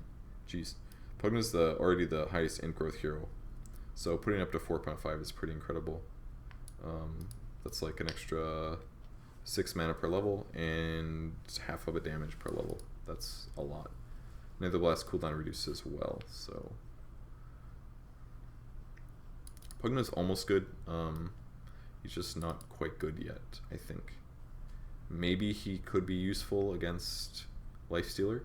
Jeez. Pugna is already the highest int growth hero. So putting it up to 4.5 is pretty incredible. That's like an extra 6 mana per level and half of a damage per level. That's a lot. Nether Blast cooldown reduced as well, so Pugna's almost good. He's just not quite good yet, I think. Maybe he could be useful against Lifestealer,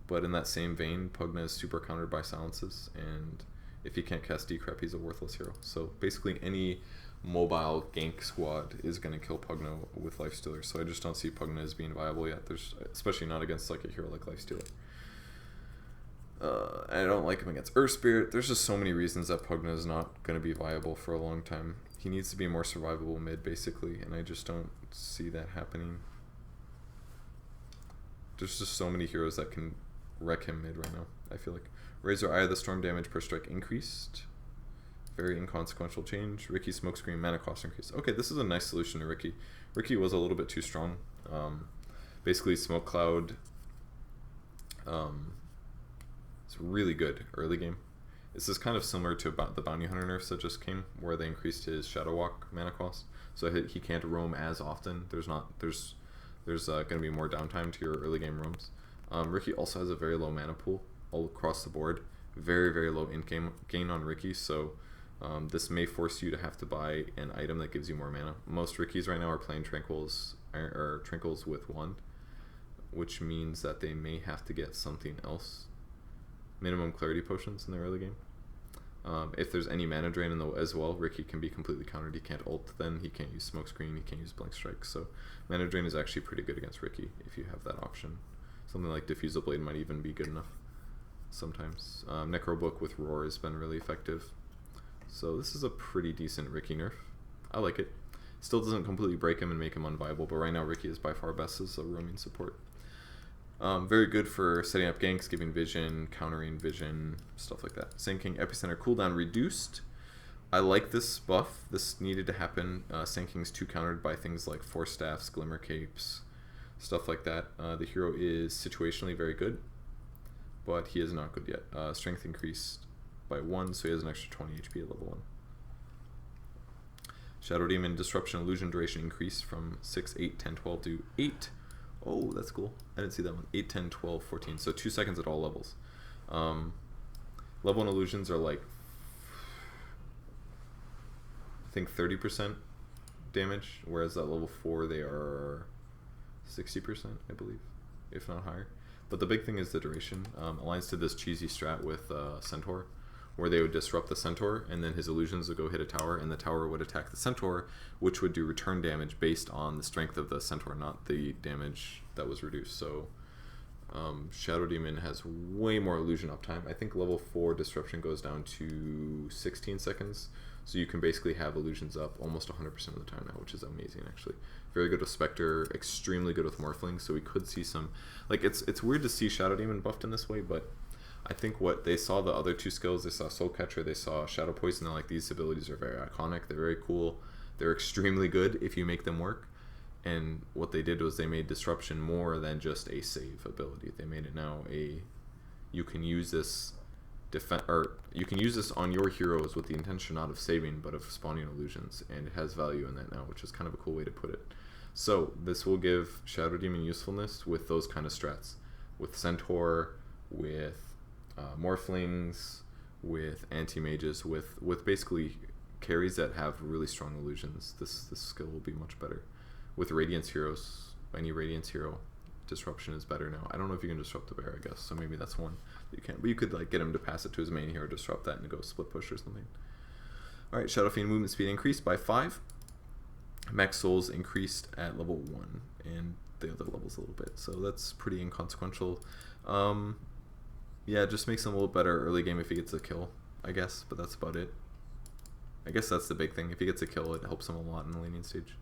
but in that same vein, Pugna is super countered by silences, and if he can't cast Decrep, he's a worthless hero. So basically any mobile gank squad is going to kill Pugna with Lifestealer, so I just don't see Pugna as being viable yet. Especially not against like a hero like Lifestealer. I don't like him against Earth Spirit. There's just so many reasons that Pugna is not going to be viable for a long time. He needs to be more survivable mid, basically, and I just don't see that happening. There's just so many heroes that can wreck him mid right now, I feel like. Razor Eye, the storm damage per strike increased. Very inconsequential change. Ricky Smokescreen, mana cost increased. Okay, this is a nice solution to Ricky. Ricky was a little bit too strong. Basically, Smoke Cloud it's really good early game. This is kind of similar to the Bounty Hunter nerfs that just came, where they increased his Shadow Walk mana cost, so he can't roam as often. There's going to be more downtime to your early game roams. Ricky also has a very low mana pool all across the board. Very, very low in-game gain on Ricky, so this may force you to have to buy an item that gives you more mana. Most Rickies right now are playing Tranquils with 1, which means that they may have to get something else. Minimum Clarity Potions in the early game. If there's any mana drain as well, Ricky can be completely countered. He can't ult then, he can't use Smokescreen, he can't use Blank Strike, so mana drain is actually pretty good against Ricky if you have that option. Something like Diffusal Blade might even be good enough sometimes. Necrobook with Roar has been really effective. So this is a pretty decent Ricky nerf. I like it. Still doesn't completely break him and make him unviable, but right now Ricky is by far best as a roaming support. Very good for setting up ganks, giving vision, countering vision, stuff like that. Sand King Epicenter cooldown reduced. I like this buff. This needed to happen. Sand King's too countered by things like Force Staffs, Glimmer Capes, stuff like that. The hero is situationally very good, but he is not good yet. Strength increased by 1, so he has an extra 20 HP at level 1. Shadow Demon Disruption Illusion duration increased from 6, 8, 10, 12 to 8. Oh, that's cool. I didn't see that one. 8, 10, 12, 14. So 2 seconds at all levels. Level 1 illusions are like, I think 30% damage, whereas at level 4 they are 60%, I believe, if not higher. But the big thing is the duration. Aligns to this cheesy strat with Centaur, where they would disrupt the Centaur, and then his illusions would go hit a tower, and the tower would attack the Centaur, which would do return damage based on the strength of the Centaur, not the damage that was reduced. So Shadow Demon has way more illusion uptime. I think level 4 disruption goes down to 16 seconds, so you can basically have illusions up almost 100% of the time now, which is amazing actually. Very good with Spectre, extremely good with Morphling, so we could see some, like, it's weird to see Shadow Demon buffed in this way, but I think what they saw, the other 2 skills, they saw Soul Catcher, they saw Shadow Poison, they're like, these abilities are very iconic, they're very cool, they're extremely good if you make them work. And what they did was they made Disruption more than just a save ability. They made it now you can use this you can use this on your heroes with the intention not of saving but of spawning illusions, and it has value in that now, which is kind of a cool way to put it. So this will give Shadow Demon usefulness with those kind of strats, with Centaur, with Morphlings, with Anti-Mages, with basically carries that have really strong illusions, this skill will be much better. With Radiance heroes, any Radiance hero, disruption is better now. I don't know if you can disrupt the bear, I guess, so maybe that's one you can't. But you could like get him to pass it to his main hero, disrupt that, and go split push or something. Alright, Shadow Fiend movement speed increased by 5. Max souls increased at level 1, and the other levels a little bit, so that's pretty inconsequential. Yeah, it just makes him a little better early game if he gets a kill, I guess, but that's about it. I guess that's the big thing. If he gets a kill, it helps him a lot in the laning stage.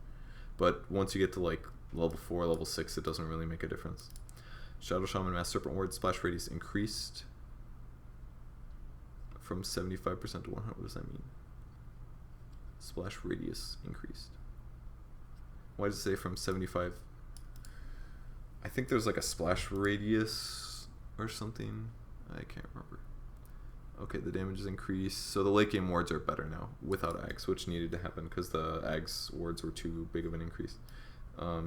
But once you get to like level 4, level 6, it doesn't really make a difference. Shadow Shaman Mass Serpent Ward splash radius increased from 75% to 100. What does that mean? Splash radius increased. Why does it say from 75? I think there's like a splash radius or something. I can't remember. Okay, the damage is increased. So the late game wards are better now without Ags, which needed to happen because the Ags wards were too big of an increase. I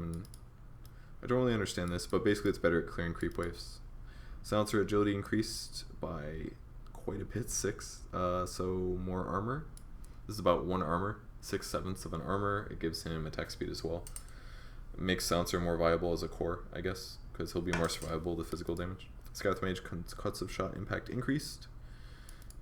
don't really understand this, but basically it's better at clearing creep waves. Silencer agility increased by quite a bit, 6. So more armor. This is about 1 armor, 6/7 of an armor. It gives him attack speed as well. It makes Silencer more viable as a core, I guess, because he'll be more survivable to physical damage. Scout Mage cuts of shot impact increased.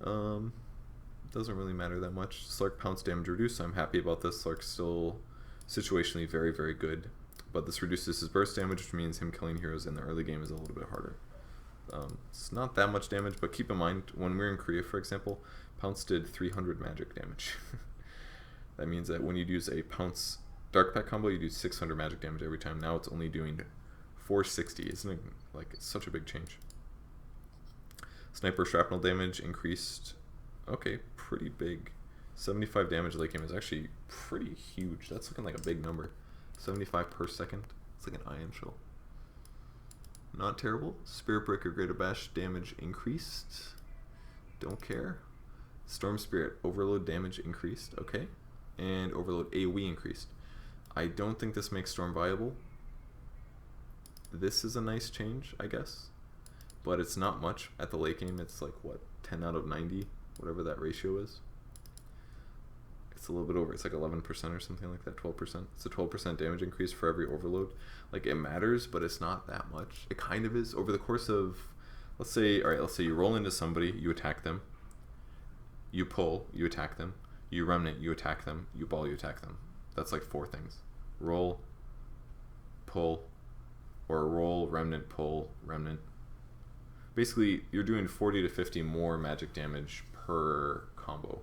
Doesn't really matter that much. Slark pounce damage reduced. I'm happy about this. Slark's still situationally very, very good, but this reduces his burst damage, which means him killing heroes in the early game is a little bit harder. It's not that much damage, but keep in mind when we were in Korea, for example, Pounce did 300 magic damage. That means that when you use a Pounce Dark Pack combo, you do 600 magic damage every time. Now it's only doing 460. Isn't it like it's such a big change? Sniper shrapnel damage increased. Okay, pretty big. 75 damage late game is actually pretty huge. That's looking like a big number. 75 per second. It's like an ion shell. Not terrible. Spirit Breaker Greater Bash damage increased. Don't care. Storm Spirit Overload damage increased. Okay. And Overload AoE increased. I don't think this makes Storm viable. This is a nice change, I guess. But it's not much. At the late game, it's like, what, 10 out of 90? Whatever that ratio is. It's a little bit over. It's like 11% or something like that, 12%. It's a 12% damage increase for every overload. Like, it matters, but it's not that much. It kind of is. Over the course of, let's say you roll into somebody, you attack them. You pull, you attack them. You remnant, you attack them. You ball, you attack them. That's like 4 things. Roll, pull, or roll, remnant, pull, remnant. Basically, you're doing 40 to 50 more magic damage per combo.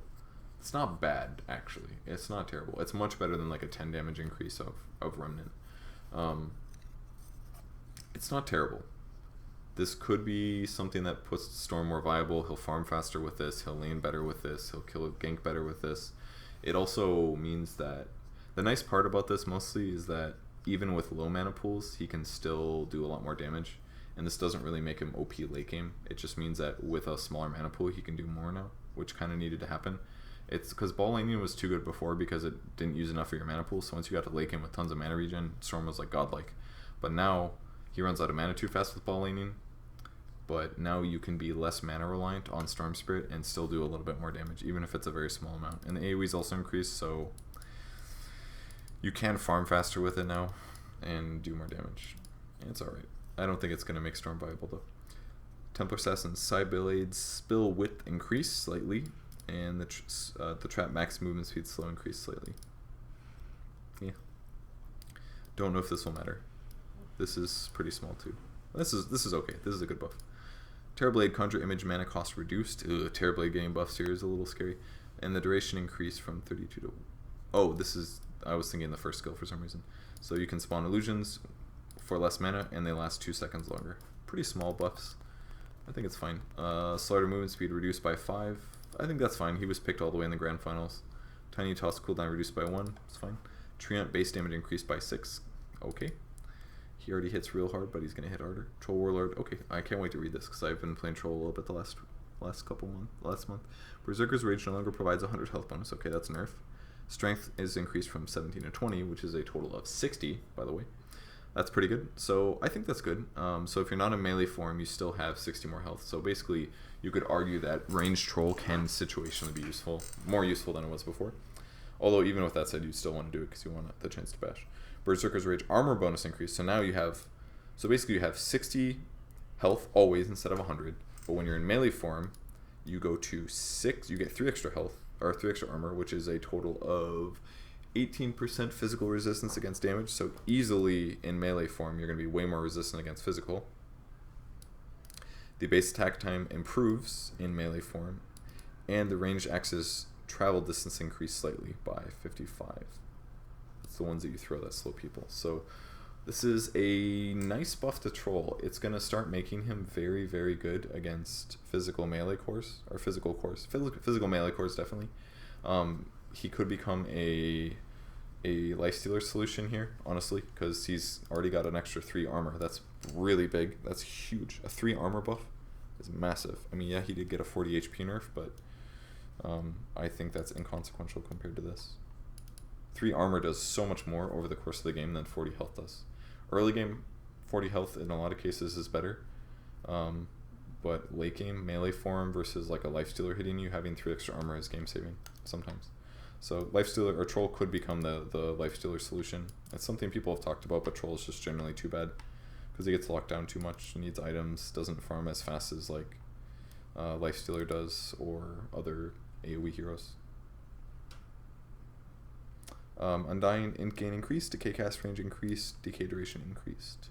It's not bad, actually. It's not terrible. It's much better than like a 10 damage increase of remnant. It's not terrible. This could be something that puts Storm more viable. He'll farm faster with this. He'll lane better with this. He'll kill gank better with this. It also means that the nice part about this mostly is that even with low mana pools, he can still do a lot more damage. And this doesn't really make him OP late game. It just means that with a smaller mana pool, he can do more now, which kind of needed to happen. It's because ball laning was too good before because it didn't use enough of your mana pool. So once you got to late game with tons of mana regen, Storm was like godlike. But now he runs out of mana too fast with ball laning. But now you can be less mana reliant on Storm Spirit and still do a little bit more damage, even if it's a very small amount. And the AoE's also increased, so you can farm faster with it now and do more damage. And it's alright. I don't think it's going to make Storm viable though. Templar Assassin's Sideblade's spill width increased slightly, and the trap max movement speed slow increased slightly. Yeah. Don't know if this will matter. This is pretty small too. This is okay. This is a good buff. Terrorblade Conjure Image mana cost reduced. Terrorblade getting buffs here is a little scary. And the duration increased from 32 to... Oh, this is... I was thinking the first skill for some reason. So you can spawn illusions for less mana, and they last 2 seconds longer. Pretty small buffs. I think it's fine. Slaughter movement speed reduced by 5. I think that's fine. He was picked all the way in the grand finals. Tiny Toss cooldown reduced by 1. It's fine. Treant base damage increased by 6. Okay. He already hits real hard, but he's going to hit harder. Troll Warlord. Okay, I can't wait to read this because I've been playing Troll a little bit the last month. Berserker's Rage no longer provides 100 health bonus. Okay, that's nerf. Strength is increased from 17 to 20, which is a total of 60, by the way. That's pretty good. So I think that's good. So if you're not in melee form, you still have 60 more health. So basically, you could argue that ranged troll can situationally be useful, more useful than it was before. Although even with that said, you still want to do it because you want the chance to bash. Berserker's Rage armor bonus increase. So now you have, so basically you have 60 health always instead of 100. But when you're in melee form, you go to 6. You get 3 extra health or 3 extra armor, which is a total of 18% physical resistance against damage. So easily in melee form, you're going to be way more resistant against physical. The base attack time improves in melee form, and the ranged axe's travel distance increased slightly by 55. That's the ones that you throw that slow people. So this is a nice buff to troll. It's going to start making him very, very good against physical melee cores, or physical cores. Physical melee cores, definitely. He could become a lifestealer solution here, honestly, because he's already got an extra 3 armor. That's really big. That's huge. A 3 armor buff is massive. I mean, yeah, he did get a 40 HP nerf, but I think that's inconsequential compared to this. 3 armor does so much more over the course of the game than 40 health does. Early game, 40 health in a lot of cases is better. But late game, melee form versus like a lifestealer hitting you, having 3 extra armor is game saving sometimes. So lifestealer or troll could become the lifestealer solution. It's something people have talked about, but troll is just generally too bad because he gets locked down too much, needs items, doesn't farm as fast as like lifestealer does or other AoE heroes. Undying int gain increased, decay cast range increased, decay duration increased.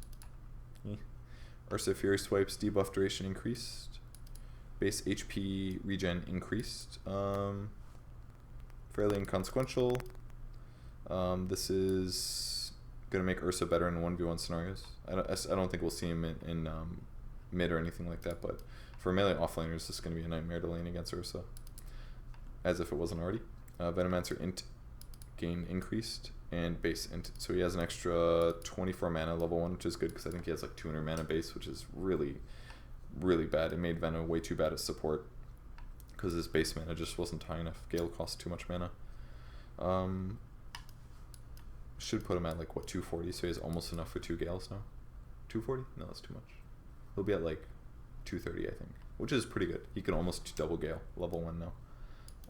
Ursa Fury swipes debuff duration increased. Base HP regen increased. Fairly inconsequential. This is gonna make Ursa better in 1v1 scenarios. I don't think we'll see him in mid or anything like that, but for melee offlaners, this is gonna be a nightmare to lane against Ursa, as if it wasn't already. Venomancer int gain increased and base int, so he has an extra 24 mana level 1, which is good because I think he has like 200 mana base, which is really, really bad. It made Veno way too bad at support because his base mana just wasn't high enough. Gale costs too much mana. Should put him at like what, 240, so he has almost enough for 2 Gales now. 240? No, that's too much. He'll be at like 230, I think, which is pretty good. He can almost double Gale level 1 now,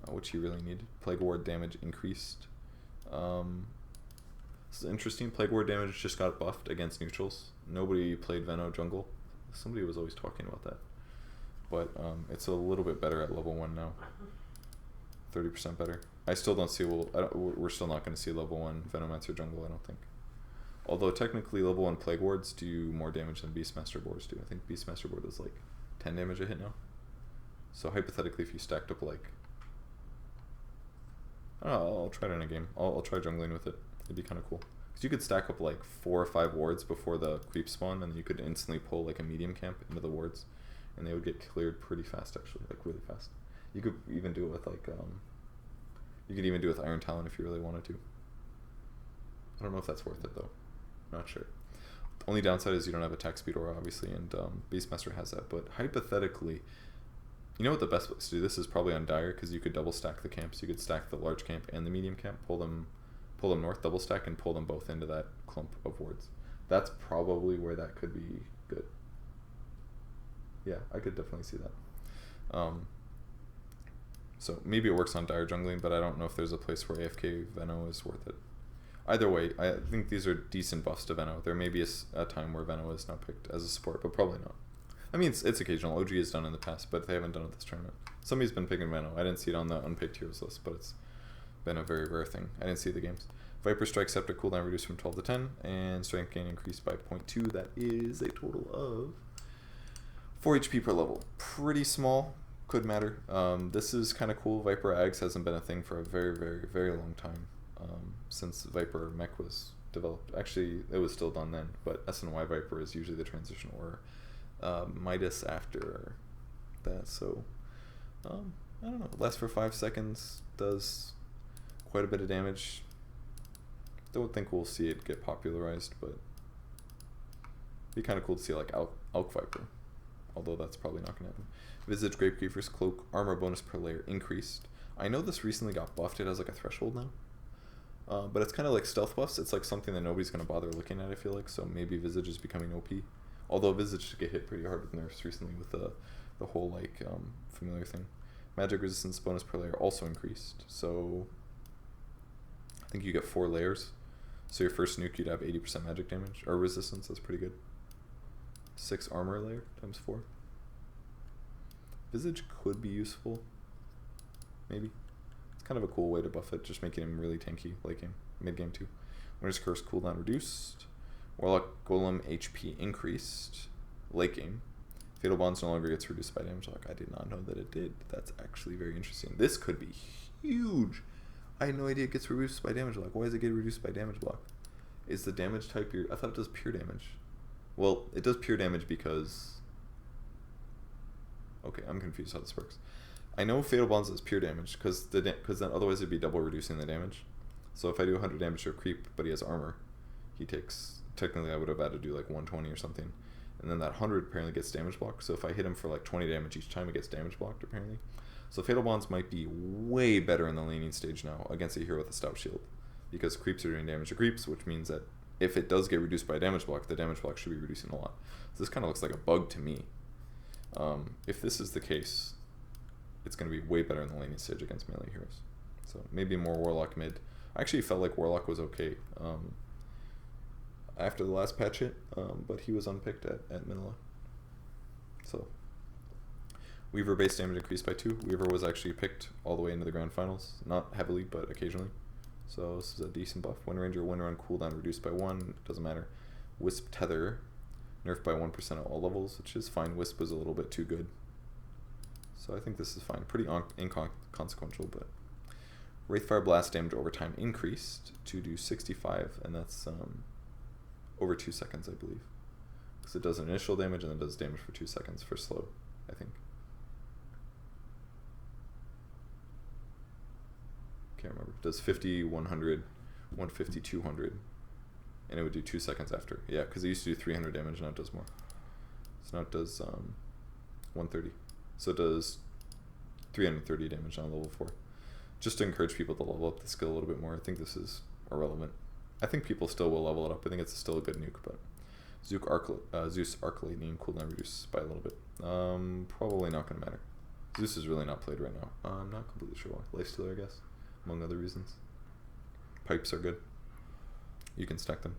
which he really needed. Plague Ward damage increased. This is interesting. Plague Ward damage just got buffed against neutrals. Nobody played Veno jungle. Somebody was always talking about that. But it's a little bit better at level 1 now. 30% better. I still don't see, we're still not going to see level 1 Venomancer jungle, I don't think. Although technically level 1 Plague Wards do more damage than Beastmaster boards do. I think Beastmaster board is like 10 damage a hit now. So hypothetically, if you stacked up like, I'll try it in a game. I'll try jungling with it. It'd be kind of cool. Because you could stack up like 4 or 5 wards before the creep spawn, and then you could instantly pull like a medium camp into the wards, and they would get cleared pretty fast, actually, like really fast. You could even do it with like, you could even do it with Iron Talon if you really wanted to. I don't know if that's worth it though. Not sure. The only downside is you don't have attack speed aura, obviously, and Beastmaster has that. But hypothetically, you know what the best place to do this is probably on Dire, because you could double stack the camps. You could stack the large camp and the medium camp, pull them north, double stack, and pull them both into that clump of wards. That's probably where that could be good. Yeah, I could definitely see that. So maybe it works on Dire jungling, but I don't know if there's a place where AFK Veno is worth it. Either way, I think these are decent buffs to Veno. There may be a time where Veno is not picked as a support, but probably not. I mean, it's occasional. OG has done in the past, but they haven't done it this tournament. Somebody's been picking Veno. I didn't see it on the unpicked heroes list, but it's been a very rare thing. I didn't see the games. Viper Strike Scepter cooldown reduced from 12 to 10, and strength gain increased by 0.2. That is a total of 4 HP per level. Pretty small. Could matter. This is kind of cool. Viper Ags hasn't been a thing for a very, very, very long time, since Viper Mech was developed. Actually, it was still done then, but SNY Viper is usually the transition, or Midas after that. So I don't know, lasts for 5 seconds, does quite a bit of damage. Don't think we'll see it get popularized, but it'd be kind of cool to see like Alk Viper, although that's probably not going to happen. Visage Grapekeeper's Cloak armor bonus per layer increased. I know this recently got buffed. It has like a threshold now. But it's kind of like stealth buffs. It's like something that nobody's going to bother looking at, I feel like. So maybe Visage is becoming OP. Although Visage get hit pretty hard with nerfs recently with the whole like familiar thing. Magic resistance bonus per layer also increased. So I think you get 4 layers. So your first nuke you'd have 80% magic damage or resistance. That's pretty good. 6 armor layer times 4. Visage could be useful. Maybe. It's kind of a cool way to buff it, just making him really tanky late game, mid game too. Winter's Curse cooldown reduced. Warlock Golem HP increased. Late game. Fatal Bonds no longer gets reduced by damage block. I did not know that it did. That's actually very interesting. This could be huge. I had no idea it gets reduced by damage block. Why does it get reduced by damage block? Is the damage type your... I thought it does pure damage. Well, it does pure damage because... Okay, I'm confused how this works. I know Fatal Bonds is pure damage because then otherwise it'd be double reducing the damage. So if I do 100 damage to a creep, but he has armor, he takes... Technically, I would have had to do like 120 or something. And then that 100 apparently gets damage blocked. So if I hit him for like 20 damage each time, it gets damage blocked apparently. So Fatal Bonds might be way better in the laning stage now against a hero with a stout shield. Because creeps are doing damage to creeps, which means that if it does get reduced by a damage block, the damage block should be reducing a lot. So this kind of looks like a bug to me. If this is the case, it's going to be way better in the laning stage against melee heroes. So maybe more Warlock mid. I actually felt like Warlock was okay after the last patch hit, but he was unpicked at Manila. So Weaver base damage increased by 2. Weaver was actually picked all the way into the grand finals. Not heavily, but occasionally. So this is a decent buff. Wind Ranger, Wind Run cooldown reduced by 1. Doesn't matter. Wisp Tether nerfed by 1% at all levels, which is fine. Wisp was a little bit too good. So I think this is fine. Pretty inconsequential, but... Wraithfire Blast damage over time increased to do 65, and that's over 2 seconds, I believe. Because it does initial damage and then does damage for 2 seconds for slow, I think. Can't remember. It does 50, 100, 150, 200. And it would do 2 seconds after. Yeah, because it used to do 300 damage, now it does more. So now it does 130. So it does 330 damage on level 4. Just to encourage people to level up the skill a little bit more. I think this is irrelevant. I think people still will level it up. I think it's still a good nuke, but Zeus Arc Lightning cooldown reduced by a little bit. Probably not going to matter. Zeus is really not played right now. I'm not completely sure why. Lifestealer, I guess, among other reasons. Pipes are good. You can stack them.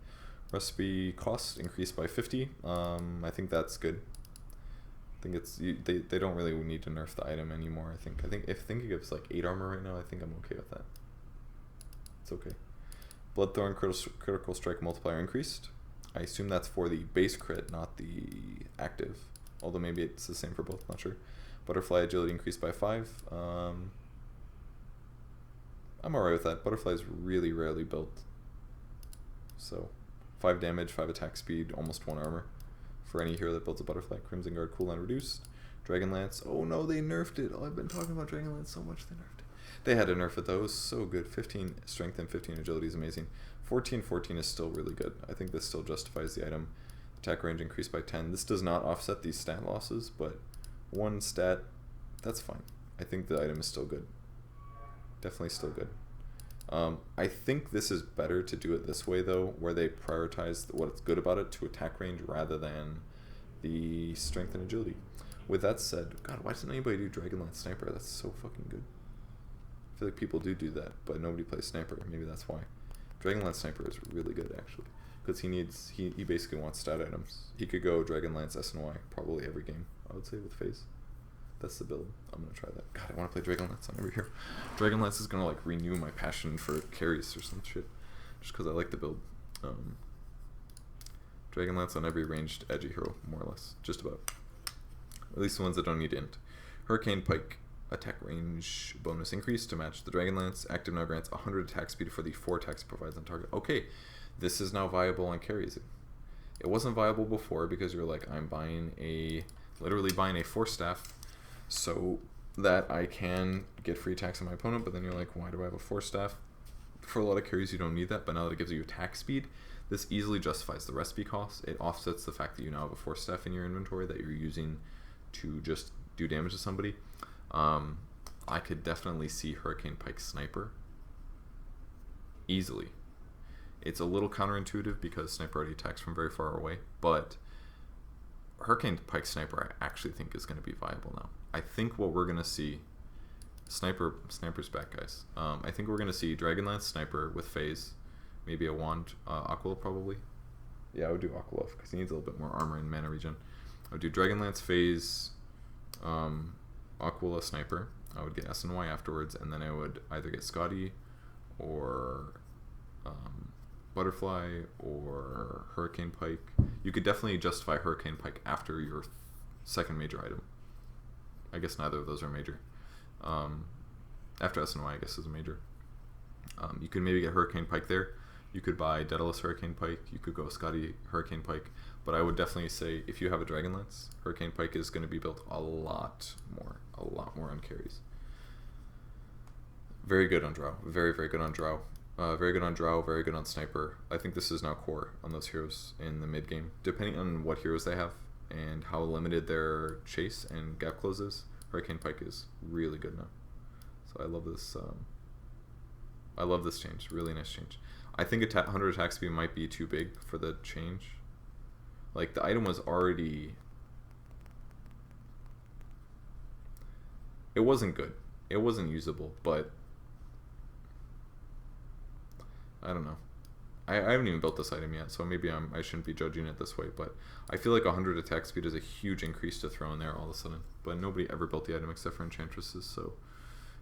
Recipe cost increased by 50. I think that's good. I think it's they don't really need to nerf the item anymore. I think it gives like 8 armor right now. I think I'm okay with that. It's okay. Bloodthorn critical strike multiplier increased. I assume that's for the base crit, not the active. Although maybe it's the same for both. Not sure. Butterfly agility increased by 5. I'm alright with that. Butterfly is really rarely built. So 5 damage, 5 attack speed, almost 1 armor. For any hero that builds a butterfly. Crimson Guard cooldown reduced. Dragonlance. Oh no, they nerfed it. Oh, I've been talking about Dragonlance so much. They nerfed it. They had to nerf it though. It was so good. 15 strength and 15 agility is amazing. 14 is still really good. I think this still justifies the item. Attack range increased by 10. This does not offset these stat losses, but 1 stat, that's fine. I think the item is still good. Definitely still good. I think this is better to do it this way though, where they prioritize what's good about it to attack range rather than the strength and agility. With that said, God, why doesn't anybody do Dragonlance Sniper? That's so fucking good. I feel like people do that, but nobody plays Sniper. Maybe that's why. Dragonlance Sniper is really good actually, because he basically wants stat items. He could go Dragonlance SNY probably every game, I would say, with phase. That's the build. I'm gonna try that. God, I want to play Dragonlance on every hero. Dragonlance is gonna like renew my passion for carries or some shit, just because I like the build. Dragonlance on every ranged edgy hero, more or less, just about. At least the ones that don't need int. Hurricane Pike attack range bonus increase to match the Dragonlance. Active now grants 100 attack speed for the 4 attacks it provides on target. Okay, this is now viable on carries. It wasn't viable before because you're like, I'm literally buying a Force Staff so that I can get free attacks on my opponent, but then you're like, why do I have a Force Staff? For a lot of carries you don't need that, but now that it gives you attack speed, this easily justifies the recipe cost. It offsets the fact that you now have a Force Staff in your inventory that you're using to just do damage to somebody. I could definitely see Hurricane Pike Sniper easily. It's a little counterintuitive because Sniper already attacks from very far away, but Hurricane Pike Sniper I actually think is going to be viable now. I think what we're going to see, Sniper's back, guys. I think we're going to see Dragonlance Sniper with Phase, maybe a Wand, Aquila probably. Yeah, I would do Aquila because he needs a little bit more armor and mana regen. I would do Dragonlance Phase, Aquila Sniper. I would get SNY afterwards, and then I would either get Scotty or Butterfly or Hurricane Pike. You could definitely justify Hurricane Pike after your second major item. I guess neither of those are major. After SNY, I guess, is a major. You could maybe get Hurricane Pike there. You could buy Daedalus Hurricane Pike. You could go Scotty Hurricane Pike. But I would definitely say if you have a Dragonlance, Hurricane Pike is going to be built a lot more on carries. Very good on Drow. Very, very good on Drow. Very good on Drow, very good on Sniper. I think this is now core on those heroes in the mid game. Depending on what heroes they have and how limited their chase and gap close is, Hurricane Pike is really good now. So I love this. I love this change. Really nice change. I think 100 attack speed might be too big for the change. Like the item was already. It wasn't good. It wasn't usable, but. I don't know. I haven't even built this item yet, so maybe I shouldn't be judging it this way, but I feel like 100 attack speed is a huge increase to throw in there all of a sudden. But nobody ever built the item except for Enchantresses, so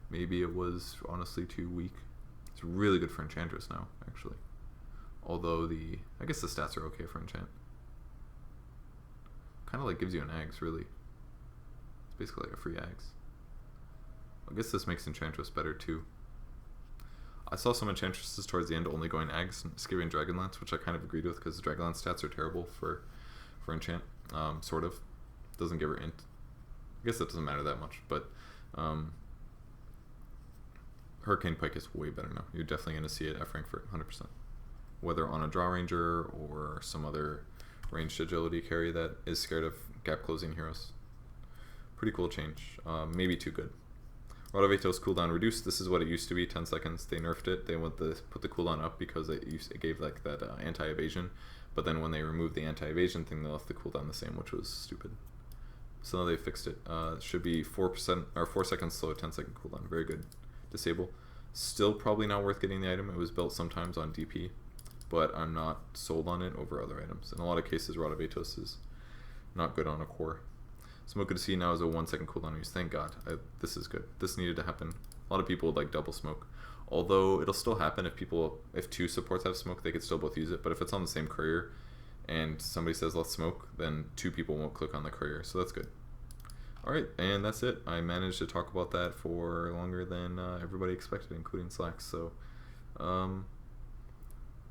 maybe it was honestly too weak. It's really good for Enchantress now, actually. Although I guess the stats are okay for Enchant. Kind of like gives you an Ags, really. It's basically like a free Ags. I guess this makes Enchantress better too. I saw some Enchantresses towards the end only going Ags and skipping Dragonlance, which I kind of agreed with because the Dragonlance stats are terrible for Enchant. Sort of. Doesn't give her int. I guess that doesn't matter that much, but Hurricane Pike is way better now. You're definitely going to see it at Frankfurt, 100%. Whether on a Draw Ranger or some other ranged agility carry that is scared of gap closing heroes. Pretty cool change. Maybe too good. Rod of Atos cooldown reduced. This is what it used to be, 10 seconds. They nerfed it. They put the cooldown up because it gave like that anti-evasion. But then when they removed the anti-evasion thing, they left the cooldown the same, which was stupid. So now they fixed it. It should be 4% or 4 seconds slow, 10-second cooldown. Very good. Disable. Still probably not worth getting the item. It was built sometimes on DP, but I'm not sold on it over other items. In a lot of cases, Rod of Atos is not good on a core. Smoke to see now is a 1 second cooldown use. Thank God. This is good. This needed to happen. A lot of people would like double smoke. Although it'll still happen if two supports have smoke, they could still both use it. But if it's on the same courier and somebody says let's smoke, then two people won't click on the courier. So that's good. Alright, and that's it. I managed to talk about that for longer than everybody expected, including Slacks. So,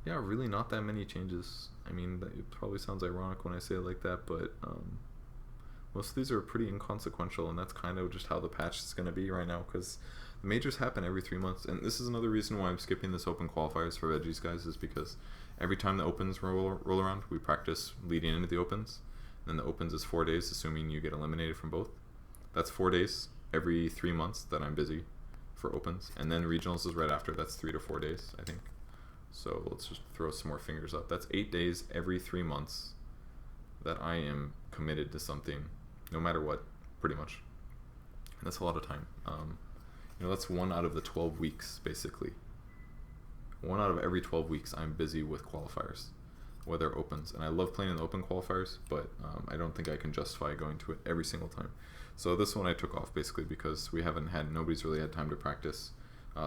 yeah, really not that many changes. I mean, it probably sounds ironic when I say it like that, but most of these are pretty inconsequential, and that's kind of just how the patch is going to be right now, because the majors happen every 3 months, and this is another reason why I'm skipping this open qualifiers for veggies, guys, is because every time the opens roll around, we practice leading into the opens, and then the opens is 4 days, assuming you get eliminated from both. That's 4 days every 3 months that I'm busy for opens, and then regionals is right after. That's 3 to 4 days, I think. So let's just throw some more fingers up. That's 8 days every 3 months that I am committed to something, no matter what, pretty much. And that's a lot of time. That's 1 out of the 12 weeks, basically. 1 out of every 12 weeks, I'm busy with qualifiers, whether opens. And I love playing in the open qualifiers, but I don't think I can justify going to it every single time. So this one I took off, basically, because nobody's really had time to practice.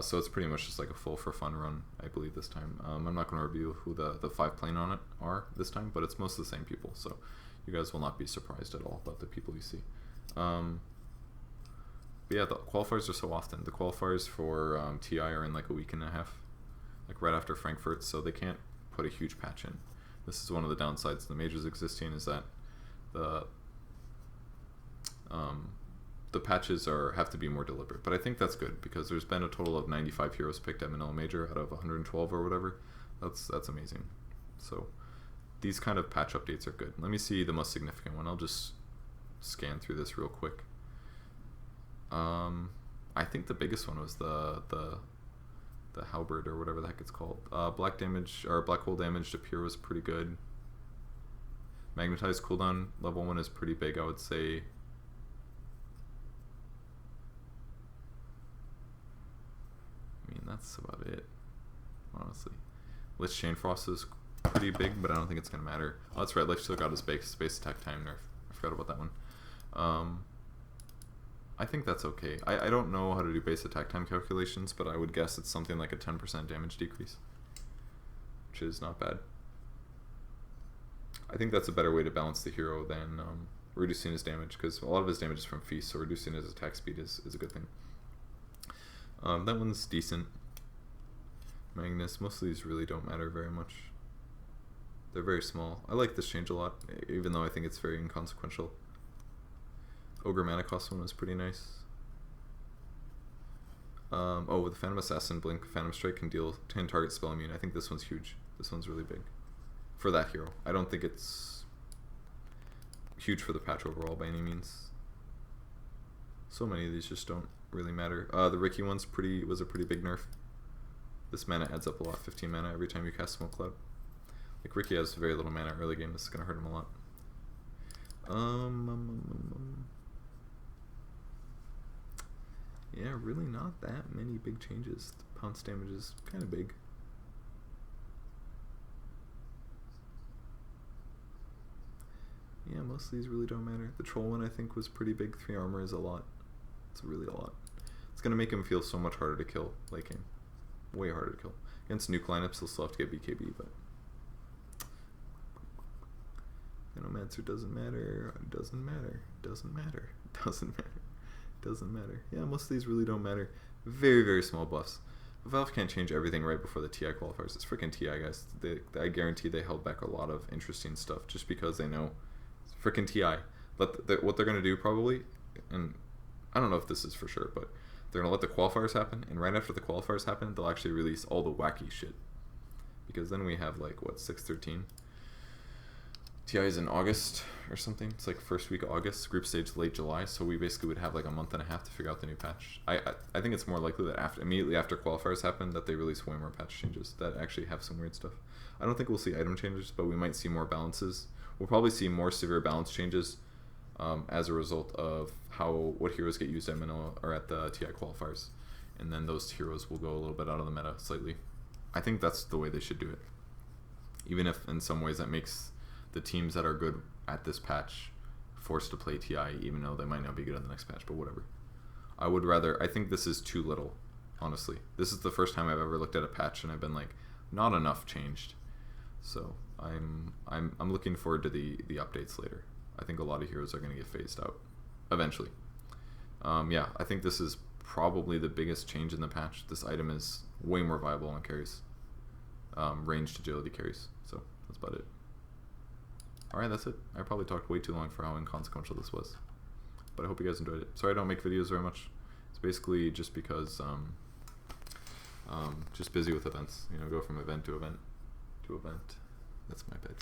So it's pretty much just like a full for fun run, I believe, this time. I'm not going to review who the 5 playing on it are this time, but it's most of the same people, so you guys will not be surprised at all about the people you see. But yeah, the qualifiers are so often. The qualifiers for TI are in like a week and a half, like right after Frankfurt, so they can't put a huge patch in. This is one of the downsides of the majors existing, is that the patches have to be more deliberate. But I think that's good, because there's been a total of 95 heroes picked at Manila Major out of 112 or whatever. That's amazing. So these kind of patch updates are good. Let me see the most significant one. I'll just scan through this real quick. I think the biggest one was the the halberd or whatever the heck it's called. Black damage or black hole damage to pure was pretty good. Magnetized cooldown level 1 is pretty big, I would say. I mean, that's about it, honestly. Lich Chain Frost is pretty big, but I don't think it's going to matter. Oh, that's right, Lich still got his base attack time nerf. I forgot about that one. I think that's okay. I don't know how to do base attack time calculations, but I would guess it's something like a 10% damage decrease, which is not bad. I think that's a better way to balance the hero than reducing his damage, because a lot of his damage is from feast, so reducing his attack speed is a good thing. That one's decent. Magnus, most of these really don't matter very much. They're very small. I like this change a lot, even though I think it's very inconsequential. Ogre mana cost one was pretty nice. Oh, with the Phantom Assassin Blink, Phantom Strike can deal 10 target spell immune. I think this one's huge. This one's really big for that hero. I don't think it's huge for the patch overall by any means. So many of these just don't really matter. The Ricky one's was a pretty big nerf. This mana adds up a lot, 15 mana every time you cast Smoke Cloud. Like, Ricky has very little mana early game, this is going to hurt him a lot. Yeah, really not that many big changes. The pounce damage is kind of big. Yeah, most of these really don't matter. The Troll one I think was pretty big. 3 armor is a lot. It's really a lot. It's going to make him feel so much harder to kill late game. Way harder to kill. Against nuke lineups, he'll still have to get BKB, but... Venomancer doesn't matter. Doesn't matter. Doesn't matter. Doesn't matter. Doesn't matter. Yeah, most of these really don't matter. Very, very small buffs. Valve can't change everything right before the TI qualifiers. It's freaking TI, guys. I guarantee they held back a lot of interesting stuff just because they know it's freaking TI. What they're going to do probably, and I don't know if this is for sure, but they're going to let the qualifiers happen, and right after the qualifiers happen, they'll actually release all the wacky shit. Because then we have, like, what, 6/13? TI is in August or something. It's like first week of August, group stage late July, so we basically would have like a month and a half to figure out the new patch. I think it's more likely that immediately after qualifiers happen that they release way more patch changes that actually have some weird stuff. I don't think we'll see item changes, but we might see more balances. We'll probably see more severe balance changes as a result of what heroes get used at Manila or at the TI qualifiers, and then those heroes will go a little bit out of the meta slightly. I think that's the way they should do it, even if in some ways that makes the teams that are good at this patch forced to play TI, even though they might not be good at the next patch, but whatever. I think this is too little, honestly. This is the first time I've ever looked at a patch and I've been like, not enough changed. So I'm looking forward to the updates later. I think a lot of heroes are going to get phased out eventually. Yeah, I think this is probably the biggest change in the patch. This item is way more viable on carries, ranged agility carries. So that's about it. Alright, that's it. I probably talked way too long for how inconsequential this was. But I hope you guys enjoyed it. Sorry I don't make videos very much. It's basically just because, just busy with events. You know, go from event to event to event. That's my bed.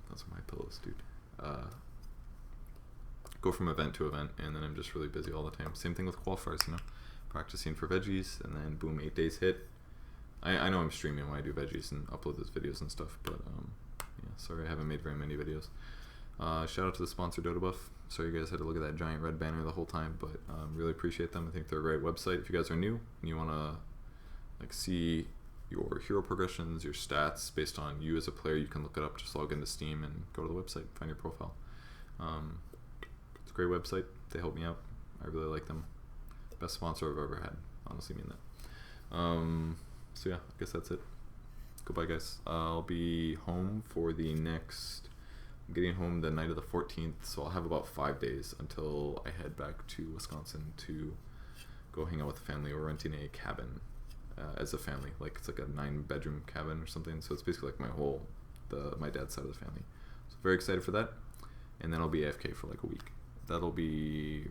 Those are my pillows, dude. Go from event to event, and then I'm just really busy all the time. Same thing with qualifiers, you know. Practicing for veggies, and then boom, 8 days hit. I know I'm streaming when I do veggies and upload those videos and stuff, but yeah, sorry I haven't made very many videos. Shout out to the sponsor, Dota Buff. Sorry you guys had to look at that giant red banner the whole time, but really appreciate them. I think they're a great website. If you guys are new and you want to like see your hero progressions, your stats based on you as a player, you can look it up. Just log into Steam and go to the website, find your profile. It's a great website. They help me out. I really like them. Best sponsor I've ever had. Honestly mean that. So yeah, I guess that's it. Goodbye, guys. I'll be home for the next... I'm getting home the night of the 14th, so I'll have about 5 days until I head back to Wisconsin to go hang out with the family. We're renting a cabin as a family. Like, it's like a 9-bedroom cabin or something, so it's basically like my dad's side of the family. So very excited for that. And then I'll be AFK for like a week. That'll be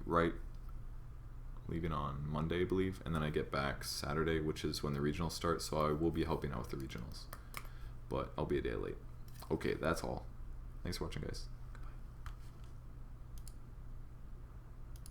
leaving on Monday, I believe, and then I get back Saturday, which is when the regionals start, so I will be helping out with the regionals, but I'll be a day late. Okay, that's all. Thanks for watching, guys.